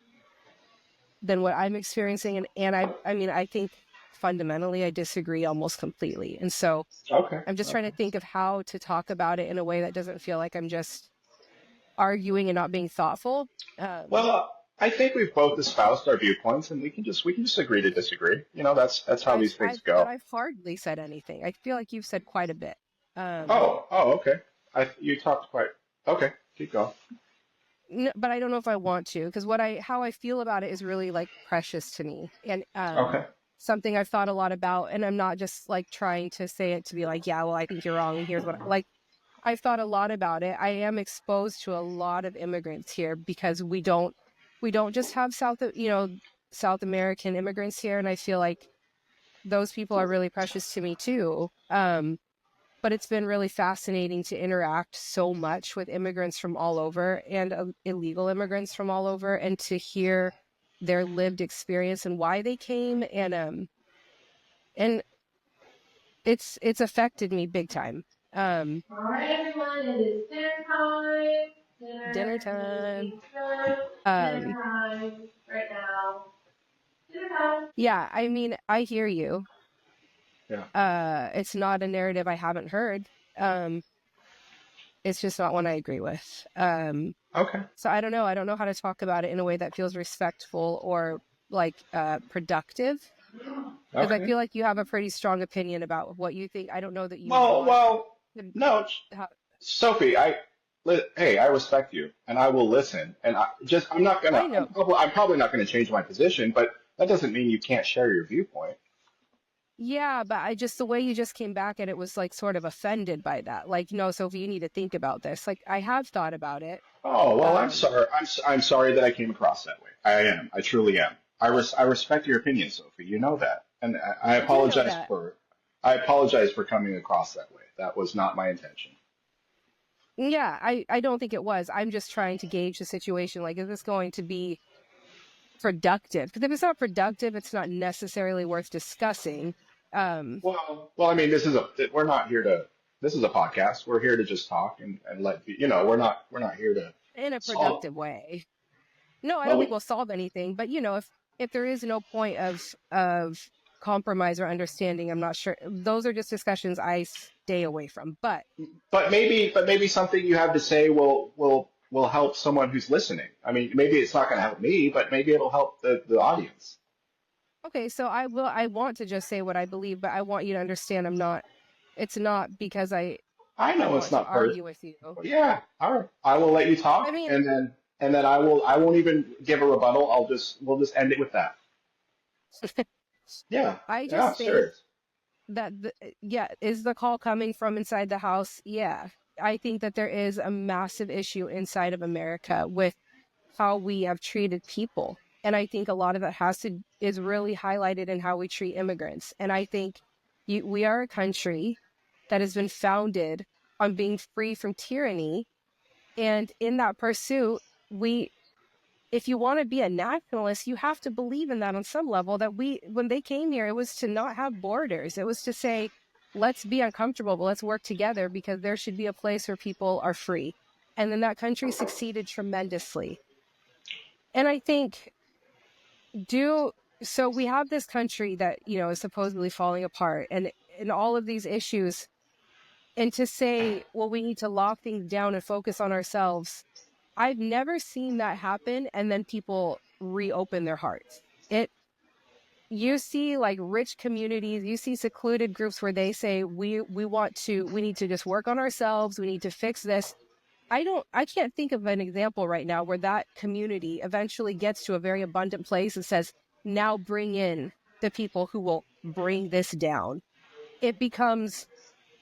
what I'm experiencing, and I mean I think fundamentally I disagree almost completely, and so Okay. I'm just trying to think of how to talk about it in a way that doesn't feel like I'm just arguing and not being thoughtful. Well, I think we've both espoused our viewpoints, and we can just agree to disagree. That's how these things But go. I've hardly said anything. I feel like you've said quite a bit. Okay. You talked quite. Okay, keep going. But I don't know if I want to, because how I feel about it is really like precious to me, and Okay. something I've thought a lot about. And I'm not just like trying to say it to be like, yeah, well, I think you're wrong, and here's what like. I've thought a lot about it. I am exposed to a lot of immigrants here because we don't just have South American immigrants here, and I feel like those people are really precious to me too. But it's been really fascinating to interact so much with immigrants from all over and illegal immigrants from all over, and to hear their lived experience and why they came, and it's affected me big time. All right, everyone, it is dinner time. Dinner time. Dinner time right now. Dinner time. Yeah, I mean, I hear you. Yeah. It's not a narrative I haven't heard. It's just not one I agree with. Okay. So I don't know. I don't know how to talk about it in a way that feels respectful or like productive. Because I feel like you have a pretty strong opinion about what you think. I don't know that you. No, Sophie, I respect you, and I will listen. And I'm not gonna. I know. I'm probably not gonna change my position, but that doesn't mean you can't share your viewpoint. Yeah, but the way you just came back at it was like sort of offended by that. Like, no, Sophie, you need to think about this. Like, I have thought about it. Oh, well, I'm sorry. I'm sorry that I came across that way. I am. I truly am. I respect your opinion, Sophie. You know that, and I apologize for coming across that way. That was not my intention. Yeah, I don't think it was. I'm just trying to gauge the situation. Like, is this going to be productive? Because if it's not productive, it's not necessarily worth discussing. Well, I mean, this is a podcast. We're here to just talk and let we're not here to In a solve. productive way. No, I don't think we'll solve anything. But if there is no point of compromise or understanding, I'm not sure. Those are just discussions I stay away from. But But maybe something you have to say will will help someone who's listening. I mean, maybe it's not going to help me, but maybe it'll help the audience. Okay, so I want to just say what I believe, but I want you to understand it's not because I I know it's want to not per. argue with you. Yeah, all right. I will let you I talk, mean, and then I won't even give a rebuttal. We'll just end it with that. Yeah, I yeah, just think serious. that yeah, is the call coming from inside the house? Yeah. I think that there is a massive issue inside of America with how we have treated people. And I think a lot of it is really highlighted in how we treat immigrants. And I think we are a country that has been founded on being free from tyranny. And in that pursuit, we if you want to be a nationalist, you have to believe in that on some level that when they came here, it was to not have borders. It was to say, let's be uncomfortable, but let's work together because there should be a place where people are free. And then that country succeeded tremendously. And I think so we have this country that, is supposedly falling apart and all of these issues. And to say, well, we need to lock things down and focus on ourselves. I've never seen that happen and then people reopen their hearts. You see like rich communities, you see secluded groups where they say we need to just work on ourselves, we need to fix this. I can't think of an example right now where that community eventually gets to a very abundant place and says, now bring in the people who will bring this down. It becomes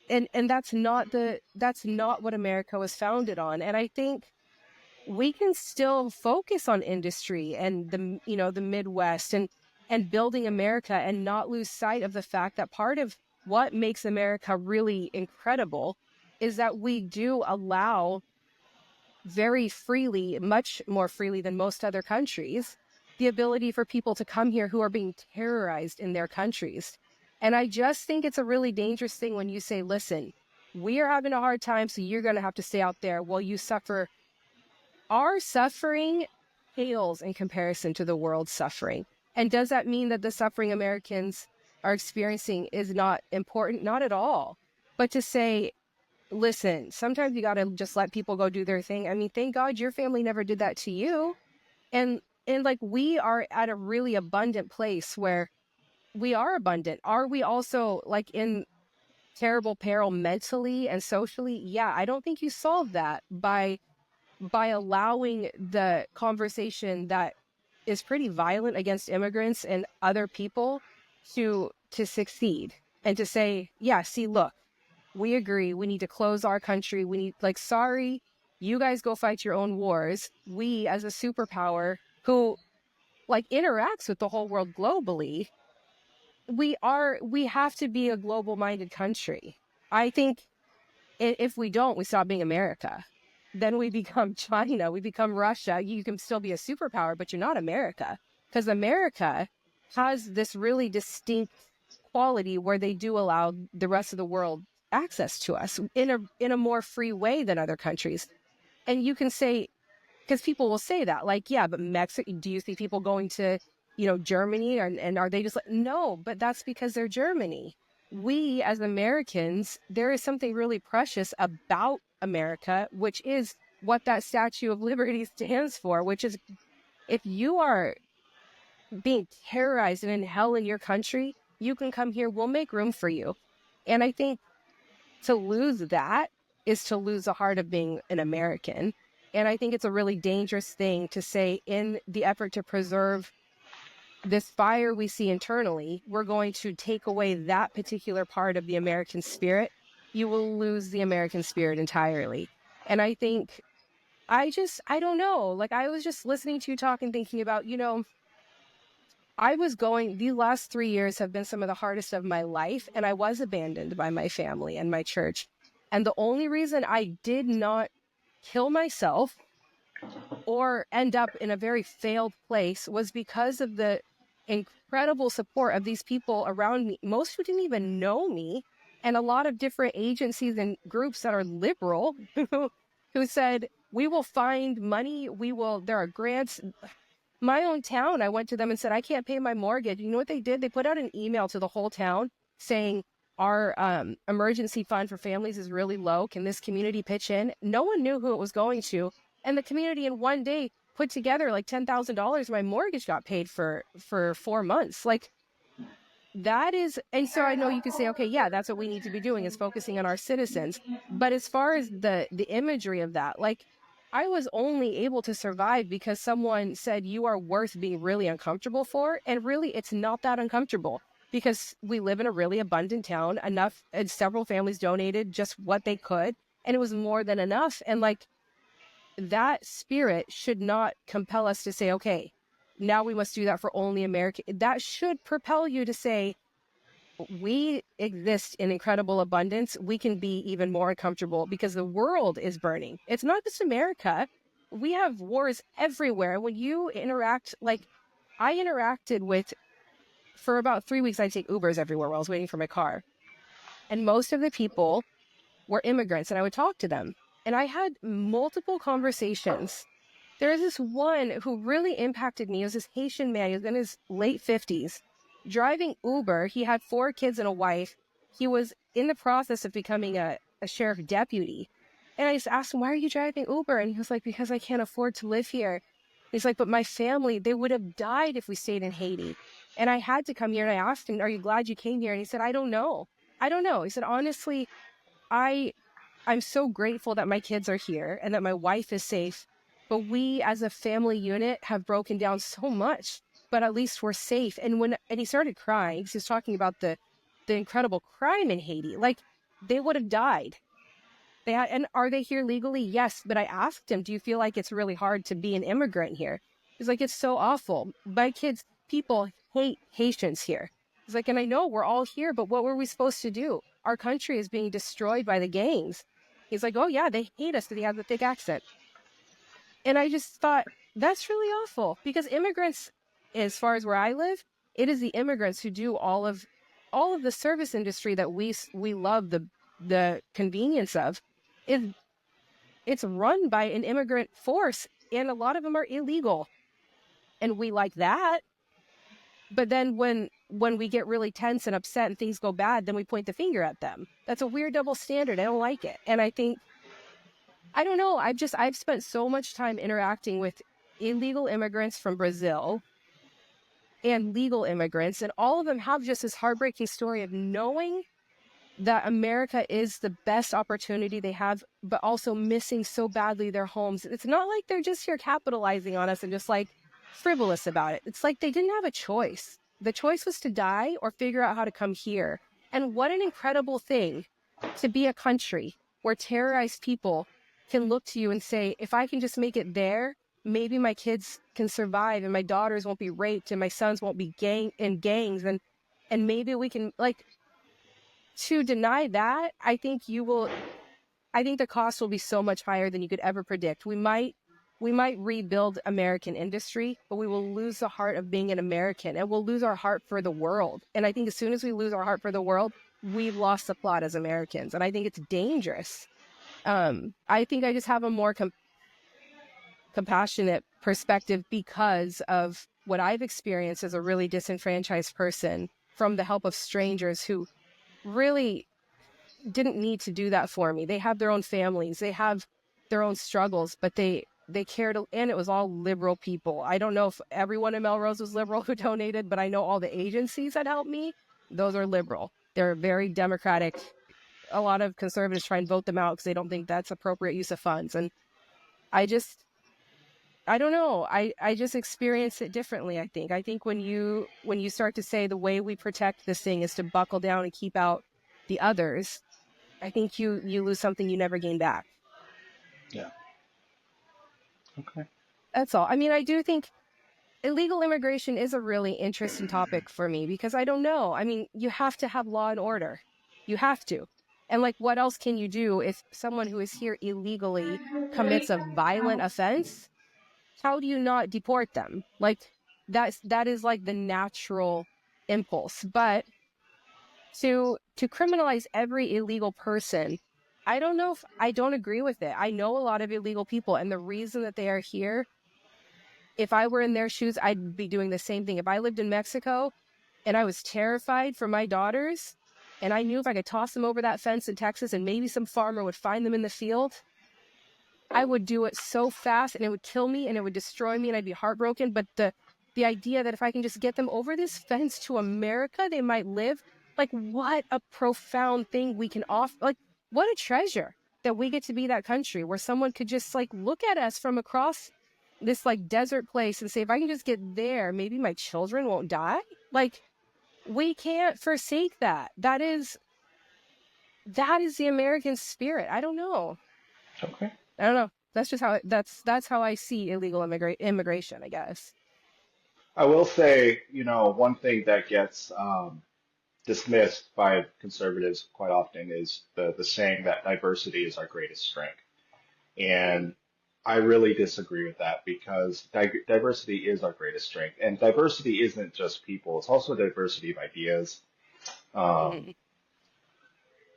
and that's not what America was founded on. And I think we can still focus on industry and the Midwest and building America and not lose sight of the fact that part of what makes America really incredible is that we do allow very freely, much more freely than most other countries, the ability for people to come here who are being terrorized in their countries. And I just think it's a really dangerous thing when you say, listen, we are having a hard time, so you're going to have to stay out there while you suffer. Our suffering pales in comparison to the world's suffering. And does that mean that the suffering Americans are experiencing is not important? Not at all. But to say, listen, sometimes you got to just let people go do their thing. I mean, thank God your family never did that to you. And like we are at a really abundant place where we are abundant. Are we also like in terrible peril mentally and socially? Yeah, I don't think you solve that by allowing the conversation that is pretty violent against immigrants and other people to succeed and to say, yeah, see, look, we agree. We need to close our country. We need sorry, you guys go fight your own wars. We as a superpower who interacts with the whole world globally, we have to be a global minded country. I think if we don't, we stop being America. Then we become China, we become Russia. You can still be a superpower, but you're not America, because America has this really distinct quality where they do allow the rest of the world access to us in a more free way than other countries. And you can say, because people will say that, like, yeah, but Mexico, do you see people going to, Germany and are they just like, no, but that's because they're Germany. We as Americans, there is something really precious about America, which is what that Statue of Liberty stands for, which is if you are being terrorized and in hell in your country, you can come here, we'll make room for you. And I think to lose that is to lose the heart of being an American. And I think it's a really dangerous thing to say in the effort to preserve this fire we see internally, we're going to take away that particular part of the American spirit. You will lose the American spirit entirely. And I think I don't know. Like I was just listening to you talk and thinking about, these last 3 years have been some of the hardest of my life. And I was abandoned by my family and my church. And the only reason I did not kill myself or end up in a very failed place was because of the incredible support of these people around me, most who didn't even know me, and a lot of different agencies and groups that are liberal who said, we will find money, there are grants. My own town, I went to them and said, I can't pay my mortgage. You know what they did? They put out an email to the whole town saying, our emergency fund for families is really low. Can this community pitch in? No one knew who it was going to. And the community in one day put together like $10,000. My mortgage got paid for 4 months. Like, that is, and so I know you can say, okay, yeah, that's what we need to be doing, is focusing on our citizens. But as far as the imagery of that, like, I was only able to survive because someone said you are worth being really uncomfortable for. And really, it's not that uncomfortable, because we live in a really abundant town, enough, and several families donated just what they could. And it was more than enough. And like, that spirit should not compel us to say, okay, now we must do that for only America. That should propel you to say, we exist in incredible abundance. We can be even more uncomfortable because the world is burning. It's not just America. We have wars everywhere. When you interact, like, I interacted with, for about 3 weeks, I take Ubers everywhere while I was waiting for my car. And most of the people were immigrants, and I would talk to them. And I had multiple conversations. There is this one who really impacted me. It was this Haitian man. He was in his late 50s, driving Uber. He had 4 kids and a wife. He was in the process of becoming a sheriff deputy. And I just asked him, why are you driving Uber? And he was like, because I can't afford to live here. He's like, but my family, they would have died if we stayed in Haiti. And I had to come here. And I asked him, are you glad you came here? And he said, I don't know. I don't know. He said, honestly, I'm so grateful that my kids are here and that my wife is safe. But we as a family unit have broken down so much, but at least we're safe. And he started crying because he was talking about the incredible crime in Haiti. Like, they would have died. And are they here legally? Yes. But I asked him, do you feel like it's really hard to be an immigrant here? He's like, it's so awful. My kids, people hate Haitians here. He's like, and I know we're all here, but what were we supposed to do? Our country is being destroyed by the gangs. He's like, oh yeah, they hate us because he has a thick accent. And I just thought, that's really awful, because immigrants, as far as where I live, it is the immigrants who do all of the service industry that we love the convenience of. It's run by an immigrant force, and a lot of them are illegal. And we like that. But then when we get really tense and upset and things go bad, then we point the finger at them. That's a weird double standard. I don't like it. And I think, I don't know, I've spent so much time interacting with illegal immigrants from Brazil and legal immigrants, and all of them have just this heartbreaking story of knowing that America is the best opportunity they have, but also missing so badly their homes. It's not like they're just here capitalizing on us and just like frivolous about it. It's like they didn't have a choice. The choice was to die or figure out how to come here. And what an incredible thing to be a country where terrorized people can look to you and say, if I can just make it there, maybe my kids can survive and my daughters won't be raped and my sons won't be in gangs, and maybe we can, like, to deny that, I think the cost will be so much higher than you could ever predict. We might rebuild American industry, but we will lose the heart of being an American, and we'll lose our heart for the world. And I think as soon as we lose our heart for the world, we've lost the plot as Americans. And I think it's dangerous. I think I just have a more compassionate perspective because of what I've experienced as a really disenfranchised person from the help of strangers who really didn't need to do that for me. They have their own families, they have their own struggles, but they cared, and it was all liberal people. I don't know if everyone in Melrose was liberal who donated, but I know all the agencies that helped me, those are liberal. They're very democratic. A lot of conservatives try and vote them out because they don't think that's appropriate use of funds. And I don't know. I just experience it differently, I think. I think when you start to say the way we protect this thing is to buckle down and keep out the others, I think you lose something you never gain back. Yeah. Okay. That's all. I mean, I do think illegal immigration is a really interesting topic for me because I don't know. I mean, you have to have law and order. You have to. And like, what else can you do if someone who is here illegally commits a violent offense? How do you not deport them? Like, that is like the natural impulse. But to criminalize every illegal person, I don't know if I don't agree with it. I know a lot of illegal people, and the reason that they are here, if I were in their shoes, I'd be doing the same thing. If I lived in Mexico and I was terrified for my daughters, and I knew if I could toss them over that fence in Texas and maybe some farmer would find them in the field, I would do it so fast and it would kill me and it would destroy me and I'd be heartbroken. But the idea that if I can just get them over this fence to America, they might live. Like, what a profound thing we can offer. Like, what a treasure that we get to be that country where someone could just like look at us from across this like desert place and say, if I can just get there, maybe my children won't die. Like, we can't forsake that. That is the American spirit. I don't know. Okay. I don't know. That's just how that's how I see illegal immigration, I guess. I will say, one thing that gets dismissed by conservatives quite often is the saying that diversity is our greatest strength. Mm. And I really disagree with that because diversity is our greatest strength. And diversity isn't just people, it's also diversity of ideas. Um, Mm.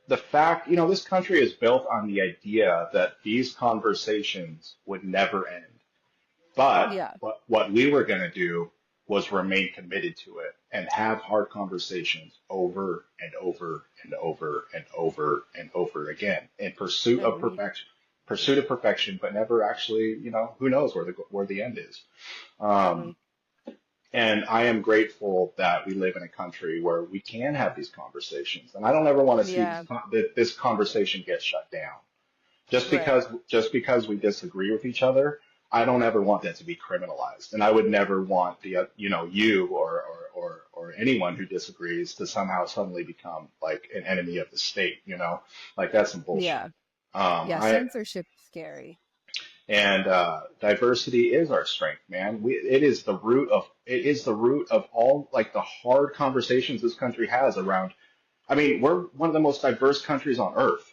the fact, this country is built on the idea that these conversations would never end. But Yeah. what we were going to do was remain committed to it and have hard conversations over and over and over and over and over again in Mm. pursuit of perfection, but never actually, who knows where the end is. Mm. Um, and I am grateful that we live in a country where we can have these conversations. And I don't ever want to see Yeah. this conversation get shut down. Just Right. because just because we disagree with each other, I don't ever want that to be criminalized, and I would never want you or anyone who disagrees to somehow suddenly become like an enemy of the state. Like that's some bullshit. Yeah. Yeah. I Censorship is scary. and diversity is our strength, man. It is the root of all like the hard conversations this country has around. I mean, we're one of the most diverse countries on earth.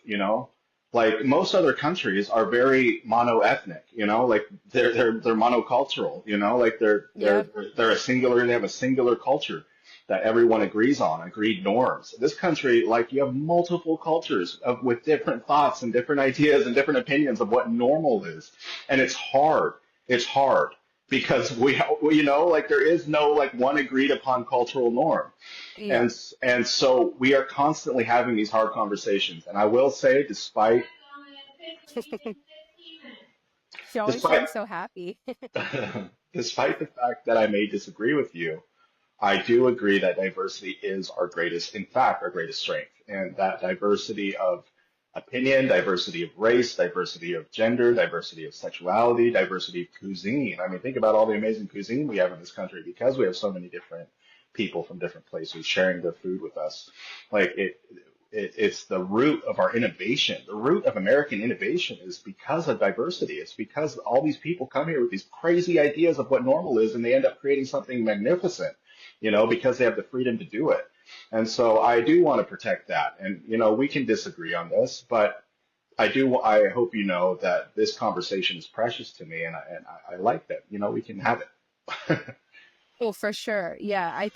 Like most other countries are very mono-ethnic. Like they're monocultural. Like Yeah. they have a singular culture that everyone agrees on, agreed norms. This country, like you have multiple cultures with different thoughts and different ideas and different opinions of what normal is. And it's hard. It's hard because like there is no like one agreed upon cultural norm. Yeah. And so we are constantly having these hard conversations. And I will say, She always despite seems so happy. despite the fact that I may disagree with you, I do agree that diversity is in fact, our greatest strength, and that diversity of opinion, diversity of race, diversity of gender, diversity of sexuality, diversity of cuisine. I mean, think about all the amazing cuisine we have in this country because we have so many different people from different places sharing their food with us. Like it's the root of our innovation. The root of American innovation is because of diversity. It's because all these people come here with these crazy ideas of what normal is, and they end up creating something magnificent, because they have the freedom to do it. And so I do want to protect that. And, we can disagree on this, but I hope you know that this conversation is precious to me, and I like that, we can have it. Well, for sure. Yeah. I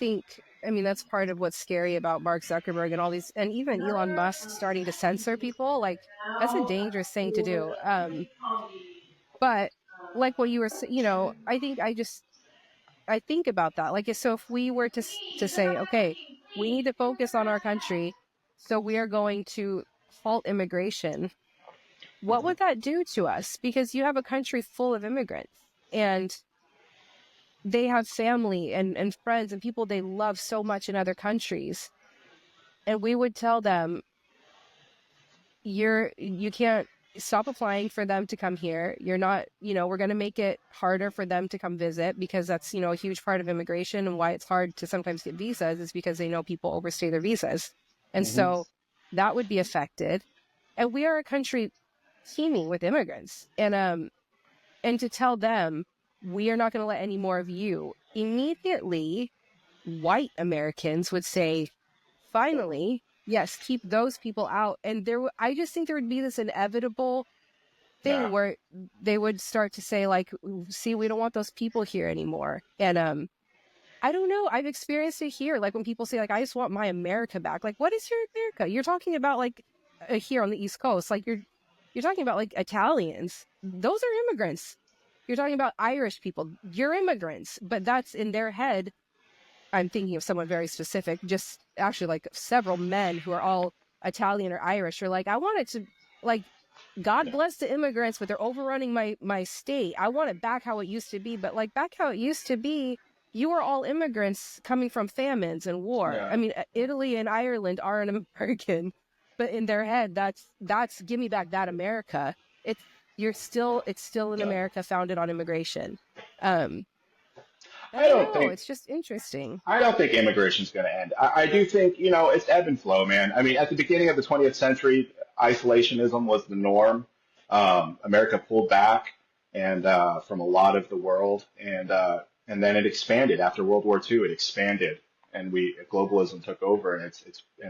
mean, that's part of what's scary about Mark Zuckerberg and all these, and even Elon Musk starting to censor people. Like, that's a dangerous thing to do. But like what you were, I think about that. Like, so if we were to say, okay, we need to focus on our country, so we are going to halt immigration, what would that do to us? Because you have a country full of immigrants and they have family and friends and people they love so much in other countries. And we would tell them, you can't stop applying for them to come here. You're not, we're going to make it harder for them to come visit because that's, a huge part of immigration, and why it's hard to sometimes get visas is because they know people overstay their visas. And Hmm. so that would be affected. And we are a country teeming with immigrants. And to tell them, we are not going to let any more of you, immediately white Americans would say, finally, yes, keep those people out. And I just think there would be this inevitable thing Yeah. where they would start to say, like, see, we don't want those people here anymore. And I don't know. I've experienced it here. Like when people say, like, I just want my America back. Like, what is your America? You're talking about like here on the East Coast. Like you're talking about like Italians. Those are immigrants. You're talking about Irish people. You're immigrants, but that's in their head. I'm thinking of someone very specific, just actually like several men who are all Italian or Irish are like, I wanted to like God bless the immigrants, but they're overrunning my state. I want it back how it used to be. But like back how it used to be, you were all immigrants coming from famines and war. Yeah. I mean, Italy and Ireland are an American, but in their head, that's give me back that America. It's still an Yeah. America founded on immigration. I don't know. think It's just interesting. I don't think immigration's going to end. I do think, it's ebb and flow, man. I mean, at the beginning of the 20th century, isolationism was the norm. America pulled back and from a lot of the world, and then it expanded after World War II. It expanded, and globalism took over, and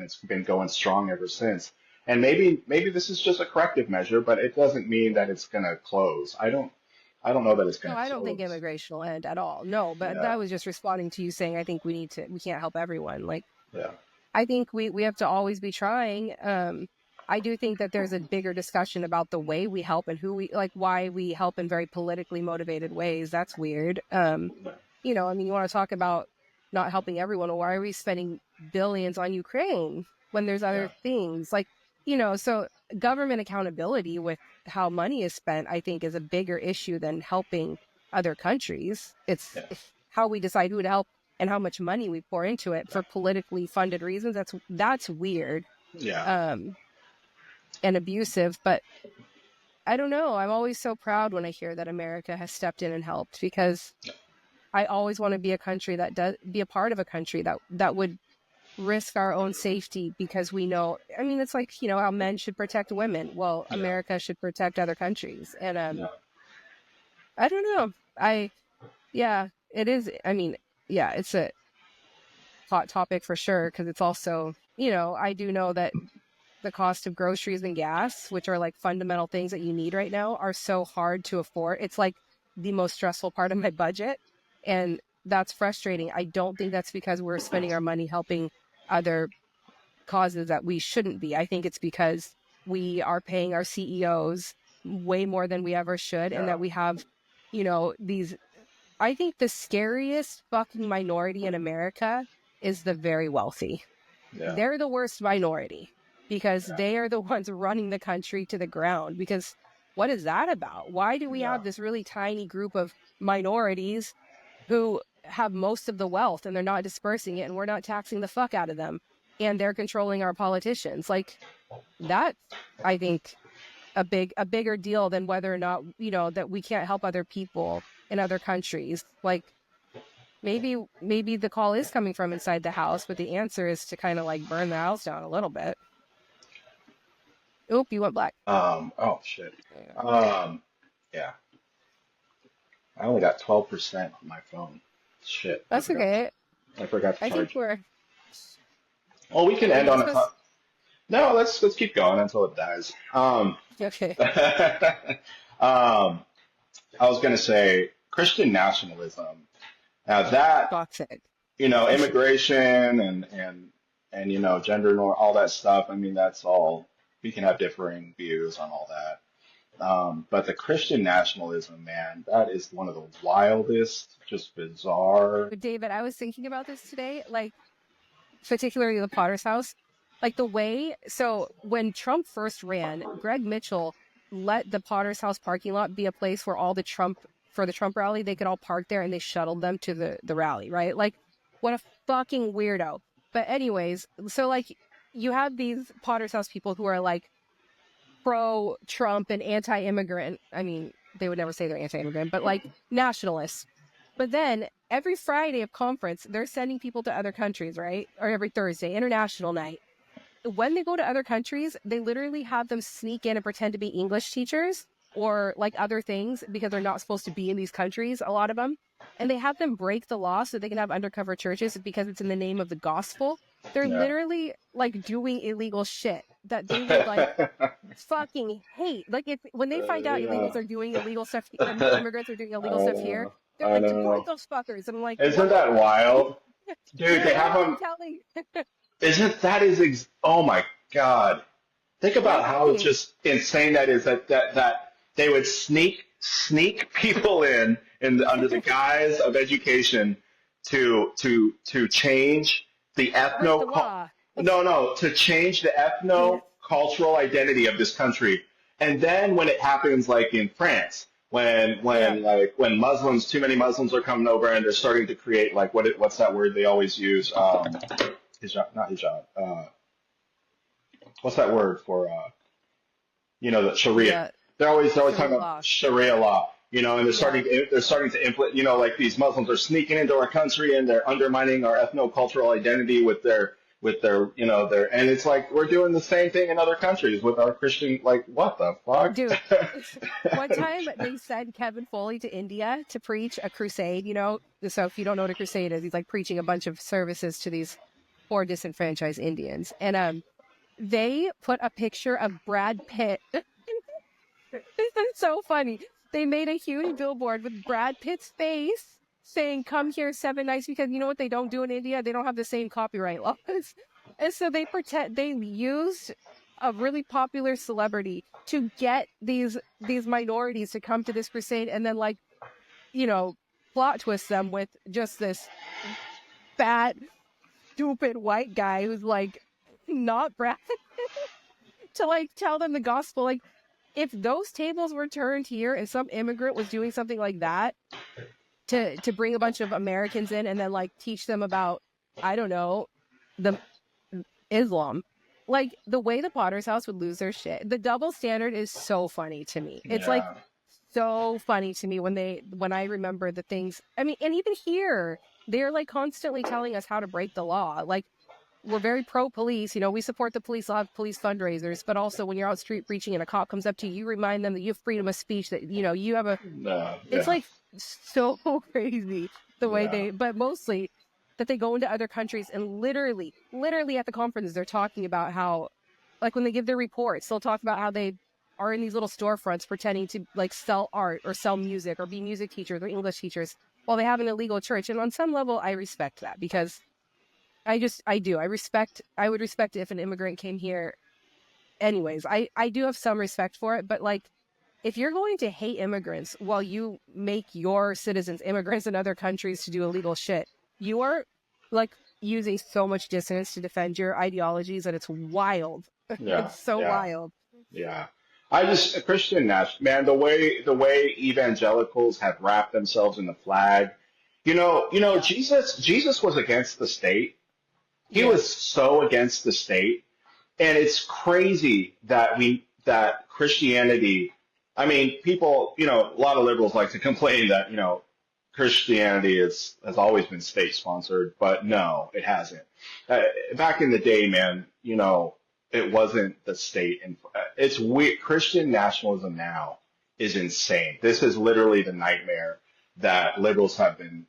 it's been going strong ever since. And maybe this is just a corrective measure, but it doesn't mean that it's going to close. I don't know that it's going No, to I don't think close. immigration will end at all. No, but Yeah, that was just responding to you saying I think we can't help everyone. Like yeah, I think we have to always be trying. I do think that there's a bigger discussion about the way we help and why we help in very politically motivated ways. That's weird. I mean, you want to talk about not helping everyone. Well, why are we spending billions on Ukraine when there's other yeah, things so government accountability with how money is spent, I think, is a bigger issue than helping other countries. It's yeah, how we decide who to help and how much money we pour into it for politically funded reasons. That's weird, yeah, and abusive. But I don't know. I'm always so proud when I hear that America has stepped in and helped, because I always want to be a country that does be a part of a country that would risk our own safety, because we know, I mean, it's like, how men should protect women. Well, yeah, America should protect other countries. And yeah, I don't know. Yeah, it is. I mean, yeah, it's a hot topic for sure, because it's also, I do know that the cost of groceries and gas, which are like fundamental things that you need right now, are so hard to afford. It's like the most stressful part of my budget. And that's frustrating. I don't think that's because we're spending our money helping other causes that we shouldn't be. I think it's because we are paying our CEOs way more than we ever should, and yeah, that we have, these. I think the scariest fucking minority in America is the very wealthy. yeah, They're the worst minority, because they are the ones running the country to the ground. Because what is that about? Why do we yeah, have this really tiny group of minorities who have most of the wealth and they're not dispersing it, and we're not taxing the fuck out of them, and they're controlling our politicians? Like that, I think, a bigger deal than whether or not, that we can't help other people in other countries. Like maybe the call is coming from inside the house, but the answer is to kind of like burn the house down a little bit. Oop, you went black. Oh shit. Yeah. I only got 12% on my phone. Shit. That's okay. I forgot to I think charge. we're Well, we can are end you on a supposed No, let's keep going until it dies. okay. Um, I was gonna say Christian nationalism. Now that, Toxic. immigration and gender norm, all that stuff. I mean, that's all. We can have differing views on all that. But the Christian nationalism, man, that is one of the wildest, just bizarre. David, I was thinking about this today, like particularly the Potter's house. Like the way, so when Trump first ran, Greg Mitchell let the Potter's house parking lot be a place where for the Trump rally, they could all park there, and they shuttled them to the rally, right? Like, what a fucking weirdo. But anyways, so like you have these Potter's house people who are like pro-Trump and anti-immigrant. I mean, they would never say they're anti-immigrant, but like nationalists. But then every Friday of conference, they're sending people to other countries, right? Or every Thursday, international night. When they go to other countries, they literally have them sneak in and pretend to be English teachers or like other things, because they're not supposed to be in these countries, a lot of them. And they have them break the law so they can have undercover churches because it's in the name of the gospel. They're Yeah. literally like doing illegal shit that they would like fucking hate. Like when they find out Yeah. illegals are doing illegal stuff, immigrants are doing illegal stuff here, they're I like, know. deport those fuckers. I'm like, Isn't that wild? Dude, they have them. Oh my God. Think about how just insane that is, that they would sneak people in under the guise of education to change the to change the ethno cultural identity of this country. And then when it happens, like in France, Yeah. when Muslims, too many Muslims are coming over and they're starting to create like what's that word they always use? Hijab, not hijab. What's that word for the Sharia? Yeah. They're always talking Sharia about law. Sharia law. And Yeah. they're starting to implement. Like these Muslims are sneaking into our country and they're undermining our ethno-cultural identity with their and it's like we're doing the same thing in other countries with our Christian. Like what the fuck? Dude, one time they sent Kevin Foley to India to preach a crusade, So if you don't know what a crusade is, he's like preaching a bunch of services to these poor disenfranchised Indians. And they put a picture of Brad Pitt. It's so funny. They made a huge billboard with Brad Pitt's face saying, "Come here 7 nights," because you know what they don't do in India? They don't have the same copyright laws. And so they used a really popular celebrity to get these minorities to come to this crusade and then you know, plot twist them with just this fat, stupid white guy who's not Brad to tell them the gospel. If those tables were turned here and some immigrant was doing something like that to bring a bunch of Americans in and then teach them about, I don't know, the Islam, the way the Potter's house would lose their shit. The double standard is so funny to me. It's Yeah. so funny to me when I remember the things. I mean, and even here, they're constantly telling us how to break the law. We're very pro-police. We support the police. We'll have police fundraisers. But also, when you're out street preaching and a cop comes up to you, you remind them that you have freedom of speech, that, you have a... No. It's Yeah. So crazy the way Yeah. but mostly that they go into other countries and literally at the conferences, they're talking about how, when they give their reports, they'll talk about how they are in these little storefronts pretending to sell art or sell music or be music teachers or English teachers while they have an illegal church. And on some level, I respect that because I would respect it if an immigrant came here. Anyways, I do have some respect for it, but if you're going to hate immigrants while you make your citizens immigrants in other countries to do illegal shit, you are using so much dissonance to defend your ideologies that it's wild. Yeah. It's so Yeah. wild. Yeah. Christian man, the way evangelicals have wrapped themselves in the flag. Yeah. Jesus was against the state. He Yeah. was so against the state. And it's crazy that Christianity, I mean, people, a lot of liberals like to complain that, Christianity has always been state sponsored, but no, it hasn't. Back in the day, man, it wasn't the state. And it's weird. Christian nationalism now is insane. This is literally the nightmare that liberals have been,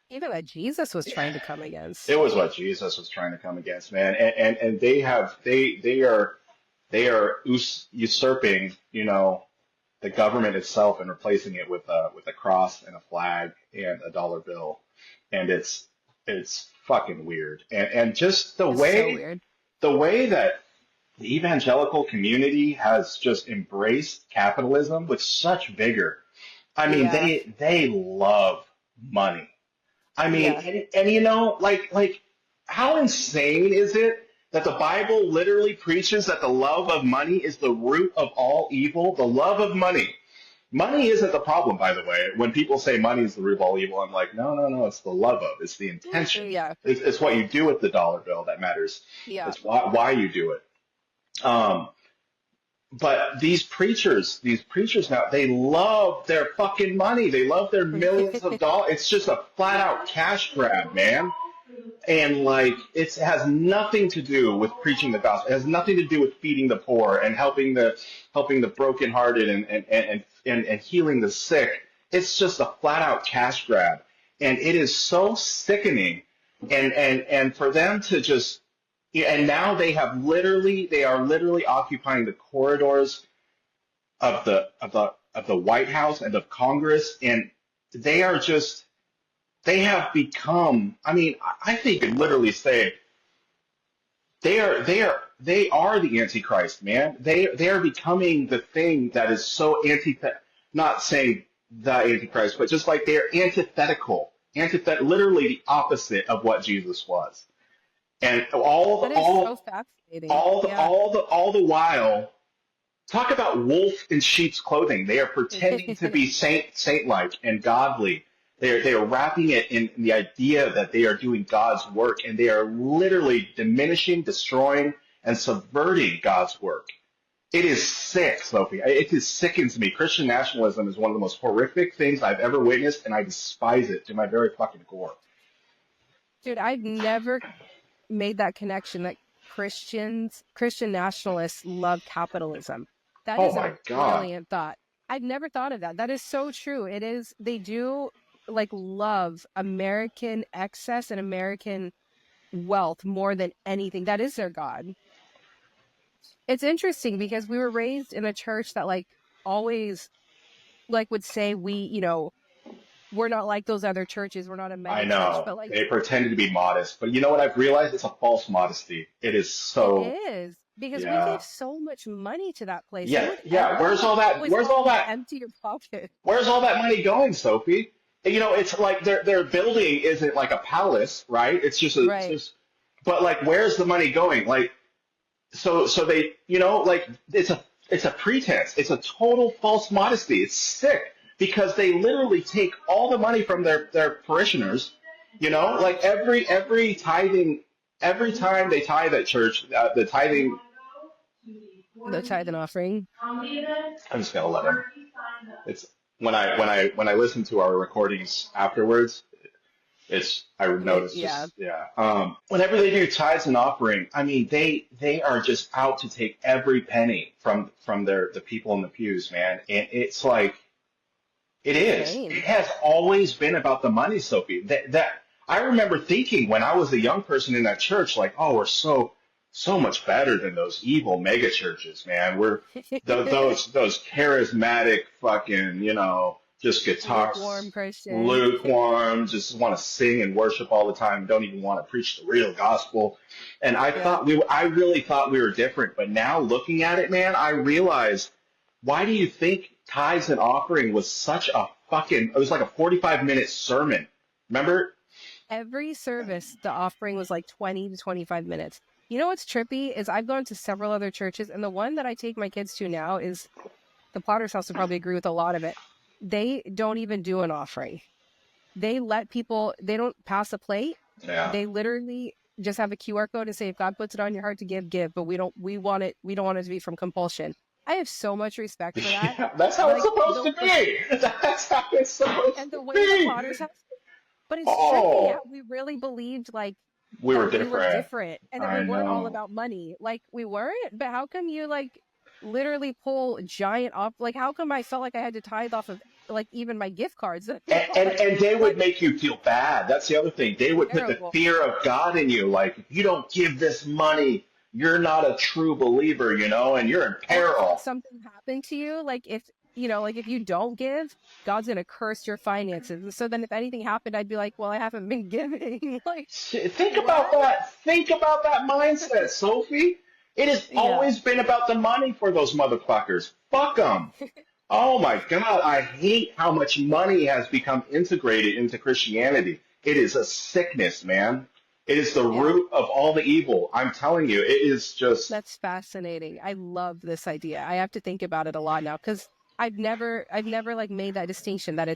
Even that Jesus was trying to come against. it was what Jesus was trying to come against, man. And they are usurping, the government itself and replacing it with a cross and a flag and a dollar bill. And it's fucking weird. And just It's so weird. the way that the evangelical community has just embraced capitalism with such vigor. I mean, Yeah. they love money. I mean, Yeah. and how insane is it that the Bible literally preaches that the love of money is the root of all evil? The love of money. Money isn't the problem, by the way. When people say money is the root of all evil, I'm like, no, it's the love of, it's the intention. Yeah. It's what you do with the dollar bill that matters. Yeah. It's why you do it. But these preachers now, they love their fucking money. They love their millions of dollars. It's just a flat out cash grab, man. And it has nothing to do with preaching the gospel. It has nothing to do with feeding the poor and helping the brokenhearted and healing the sick. It's just a flat out cash grab. And it is so sickening. And for them to just, and now they are literally occupying the corridors of the White House and of Congress, and they have become, I mean, I think you could literally say they are the Antichrist, man. They are becoming the thing that is so not saying the Antichrist, but just they're literally the opposite of what Jesus was. And That is so fascinating. Yeah. all the while, talk about wolf in sheep's clothing. They are pretending to be saint-like and godly. They are wrapping it in the idea that they are doing God's work, and they are literally diminishing, destroying, and subverting God's work. It is sick, Sophie. It just sickens me. Christian nationalism is one of the most horrific things I've ever witnessed, and I despise it to my very fucking core. Dude, I've never made that connection that Christian nationalists love capitalism. That Oh is my a God. brilliant thought. I've never thought of that. That is so true. It is, they do like love American excess and American wealth more than anything. That is their God. It's interesting because we were raised in a church that like always like would say we're not like those other churches. We're not a I mega church, know. but like They pretended to be modest, but you know what I've realized? It's a false modesty. It is it so, is because we yeah. gave so much money to that place. Who Yeah, would yeah. ever always empty your pocket? Where's all that money going, Sophie? You know, it's like their building isn't like a palace, right? It's Right. just, but like, where's the money going? Like, so they, like it's a pretense. It's a total false modesty. It's sick because they literally take all the money from their parishioners. Like every tithing, every time they tithe at church, the tithing. The tithe and offering. I'm just gonna let them. It's when I listen to our recordings afterwards, I would notice Yeah. just yeah. Whenever they do tithes and offering, I mean they are just out to take every penny from the people in the pews, man. And it's like it is. Insane. It has always been about the money, Sophie. That I remember thinking when I was a young person in that church, like, oh, we're so much better than those evil mega churches, man. We're those charismatic fucking, just guitar Lukewarm Christians. lukewarm, just want to sing and worship all the time, don't even want to preach the real gospel. And I really thought we were different, but now looking at it, man, I realize why do you think tithes and offering was such a it was like a 45-minute sermon. Remember? Every service, the offering was like 20 to 25 minutes. You know what's trippy is I've gone to several other churches, and the one that I take my kids to now is the Potter's House. Would probably agree with a lot of it. They don't even do an offering. They let people, they don't pass a plate. Yeah. They literally just have a QR code and say, if God puts it on your heart to give, but we don't want it to be from compulsion. I have so much respect for that. Yeah, that's how it's supposed to be. That's how it's supposed and the to way be. the Potter's House, but it's tricky. Yeah, we really believed like we were that different. And that we weren't all about money. Like we weren't, but how come you like literally pull giant off? Like how come I felt like I had to tithe off of like even my gift cards? And they would make you feel bad. That's the other thing. They would put the fear of God in you. Like if you don't give this money, you're not a true believer, and you're in peril. If something happened to you, like if you don't give, God's gonna curse your finances. And so then if anything happened, I'd be like, well, I haven't been giving. Like think about that. Think about that mindset, Sophie. It has always been about the money for those motherfuckers. Fuck them. Oh my God, I hate how much money has become integrated into Christianity. It is a sickness, man. It is the root of all the evil. I'm telling you, it is just. That's fascinating. I love this idea. I have to think about it a lot now because I've never like made that distinction that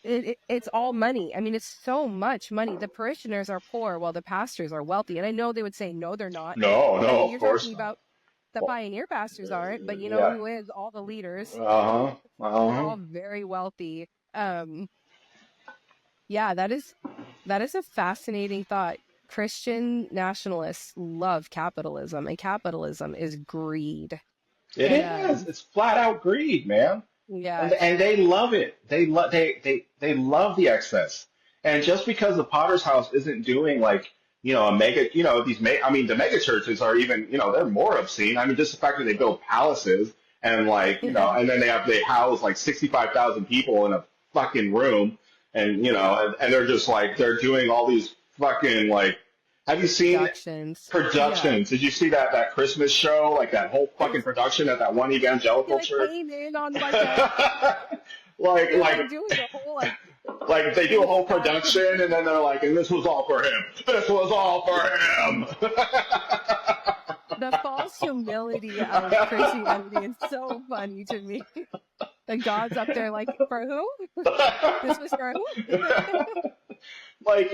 it's all money. I mean, it's so much money. The parishioners are poor while the pastors are wealthy. And I know they would say, no, they're not. No, You're of course talking not. about the pioneer pastors aren't, but who is? All the leaders. They're all very wealthy. Yeah, that is a fascinating thought. Christian nationalists love capitalism, and capitalism is greed. It is. It's flat out greed, man. Yeah. And they love it. They love the excess. And just because the Potter's House isn't doing like, a mega, the mega churches are even, they're more obscene. I mean, just the fact that they build palaces and like, and then they house like 65,000 people in a fucking room. And, and they're just like, they're doing all these fucking like, have you seen productions? Yeah. Did you see that Christmas show? Like that whole fucking production at that one evangelical church? Came in on like like doing the whole like Like they do a whole production, and then they're like, "And this was all for him. This was all for him." The false humility of Christianity is so funny to me. The God's up there like, for who? This was for who? Like,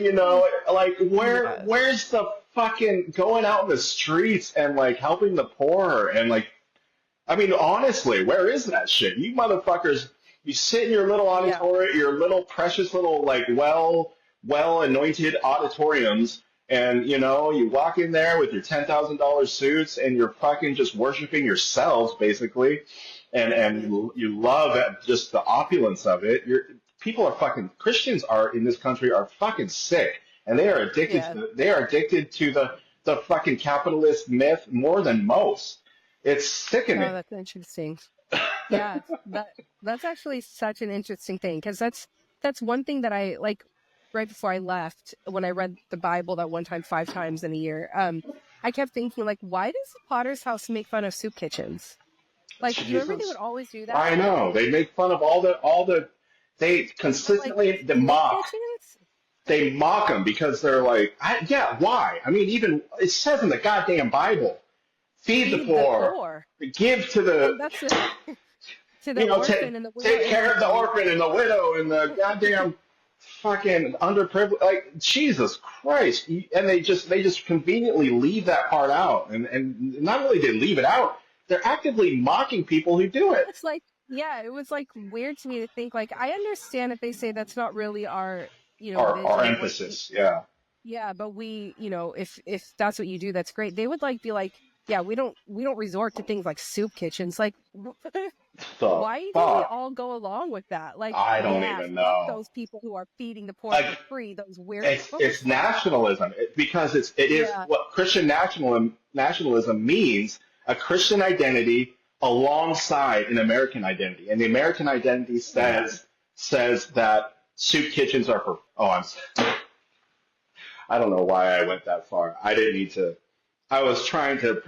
like Yeah. where's the fucking going out in the streets and like helping the poor and like, I mean, honestly, where is that shit? You motherfuckers, you sit in your little Yeah. auditorium, your little precious little like well anointed auditoriums, and you walk in there with your $10,000 suits and you're fucking just worshiping yourselves basically, and Mhm. you love just the opulence of it. People are fucking Christians are in this country are fucking sick, and Yeah. they are addicted to the fucking capitalist myth more than most. It's Oh, sickening. that's interesting. Yeah, that's actually such an interesting thing because that's one thing that I like right before I left when I read the Bible that one time 5 times in a year. I kept thinking like, why does the Potter's house make fun of soup kitchens? Like, do you remember they would Jesus. always do that? I know. They make fun of all the they But like consistently soup kitchens they mock them because they're like, yeah, why? I mean, even it says in the goddamn Bible, feed the feed the poor, poor, give to and the, that's to the orphan and the widow take and care like of the orphan and the widow and the goddamn fucking underprivileged. Like Jesus Christ! And they just conveniently leave that part out, and not only they leave it out, they're actively mocking people who do it. it's like, yeah, it was like weird to me to think like I understand if they say that's not really our Our vision or what emphasis, yeah. yeah, but we if that's what you do, that's great. They would like be like, yeah, we don't resort to things like soup kitchens. Like, The why do we fuck? all go along with that? Like, I don't yeah, even fuck know. those people who are feeding the poor for Like free. Those it's weirdos. nationalism because it is Yeah, what Christian nationalism means, a Christian identity alongside an American identity, and the American identity yeah. says that soup kitchens are for. Oh, I don't know why I went that far. I didn't need to. I was trying to.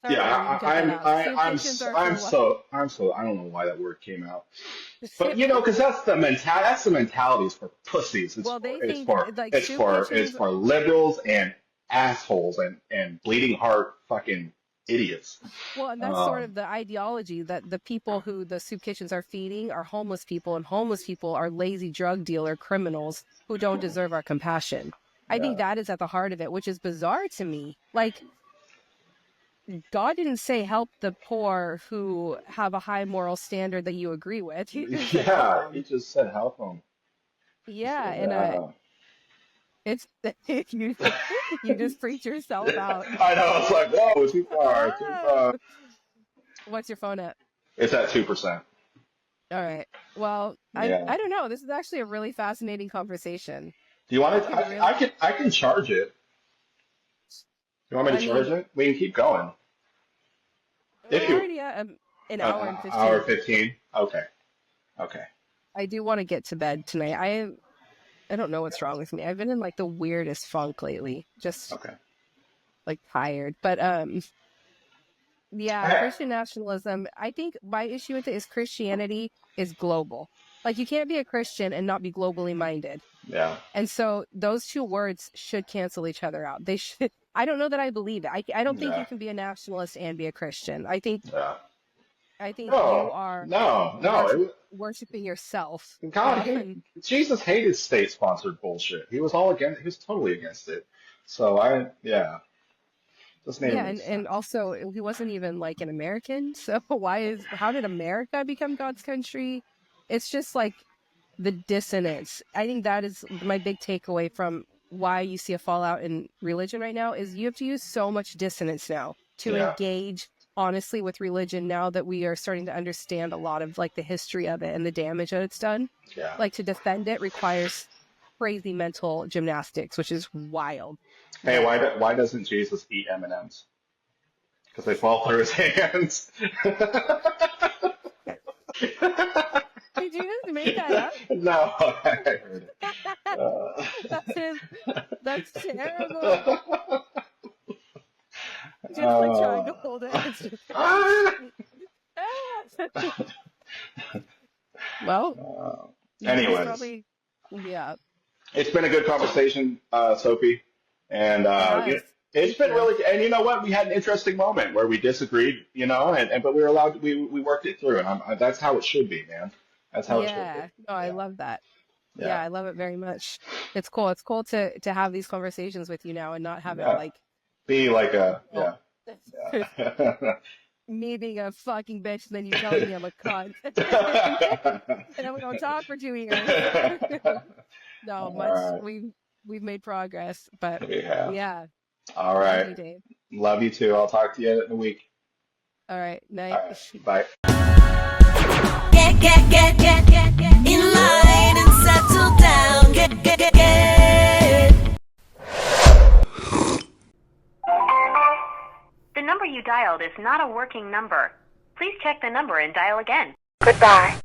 Yeah, Sorry, you cut that out. Soup kitchens are for what? I don't know why that word came out. But because that's the mentality. That's the mentality is for pussies. It's Well, for they it's think for like it's soup for it's kitchens. for liberals and assholes and bleeding heart fucking idiots. Well, and that's sort Um, of the ideology that the people who the soup kitchens are feeding are homeless people, and homeless people are lazy drug dealer criminals who don't deserve our compassion. I think yeah, that is at the heart of it, which is bizarre to me. Like, God didn't say help the poor who have a high moral standard that you agree with. He just said help yeah. He them. just said help them. He Yeah, said, and it's you you just preach yourself out. I know. It's like whoa, too far, too Ah, far. what's your phone at? It's at 2%. All right. Well, I Yeah. I don't know. This is actually a really fascinating conversation. Do you I want to? could really, I can charge it. You want me I to charge mean, it? We can keep going. we're If you already at an hour and hour 15. 15. Okay. Okay. I do want to get to bed tonight. I don't know what's wrong with me. I've been in like the weirdest funk lately, just Okay. like tired. But yeah, Eh, Christian nationalism. I think my issue with it is Christianity is global. Like you can't be a Christian and not be globally minded. Yeah. And so those two words should cancel each other out. They should. I don't know that I believe it. I don't think you Yeah. can be a nationalist and be a Christian. Yeah. I think you No. are No. No. worshiping yourself. God hate And Jesus hated state-sponsored bullshit. He was all against. He was totally against it. So yeah. Doesn't even yeah, make and sense. also he wasn't even like an American. So how did America become God's country? It's just like the dissonance. I think that is my big takeaway from why you see a fallout in religion right now is you have to use so much dissonance now to Yeah. engage honestly with religion now that we are starting to understand a lot of like the history of it and the damage that it's done. Yeah. Like to defend it requires crazy mental gymnastics, which is wild. Hey, But why doesn't Jesus eat M&Ms? Because they fall through his hands. did you just make that up? No, I heard it. that's his, that's terrible. Uh, Just like trying to uh, hold it. It's just well, you should anyways, probably yeah. It's been a good conversation, Sophie, and Yes. it's Thank been you. really. And you know what? We had an interesting moment where we disagreed, and but we were allowed. We worked it through, and that's how it should be, man. That's how it should be. Yeah. No, I Yeah, love that. yeah, Yeah, I love it very much. It's cool. It's cool to have these conversations with you now and not have it yeah. like, Be like a oh, yeah, yeah. me being a fucking bitch and then you telling me I'm a cunt. And then we don't talk for 2 years. No, All much right, we've made progress, but we have. yeah. All Love right. you, Dave. Love you too. I'll talk to you in a week. All right, All night. right. Bye. Get in line and settle down. Get. The number you dialed is not a working number. Please check the number and dial again. Goodbye.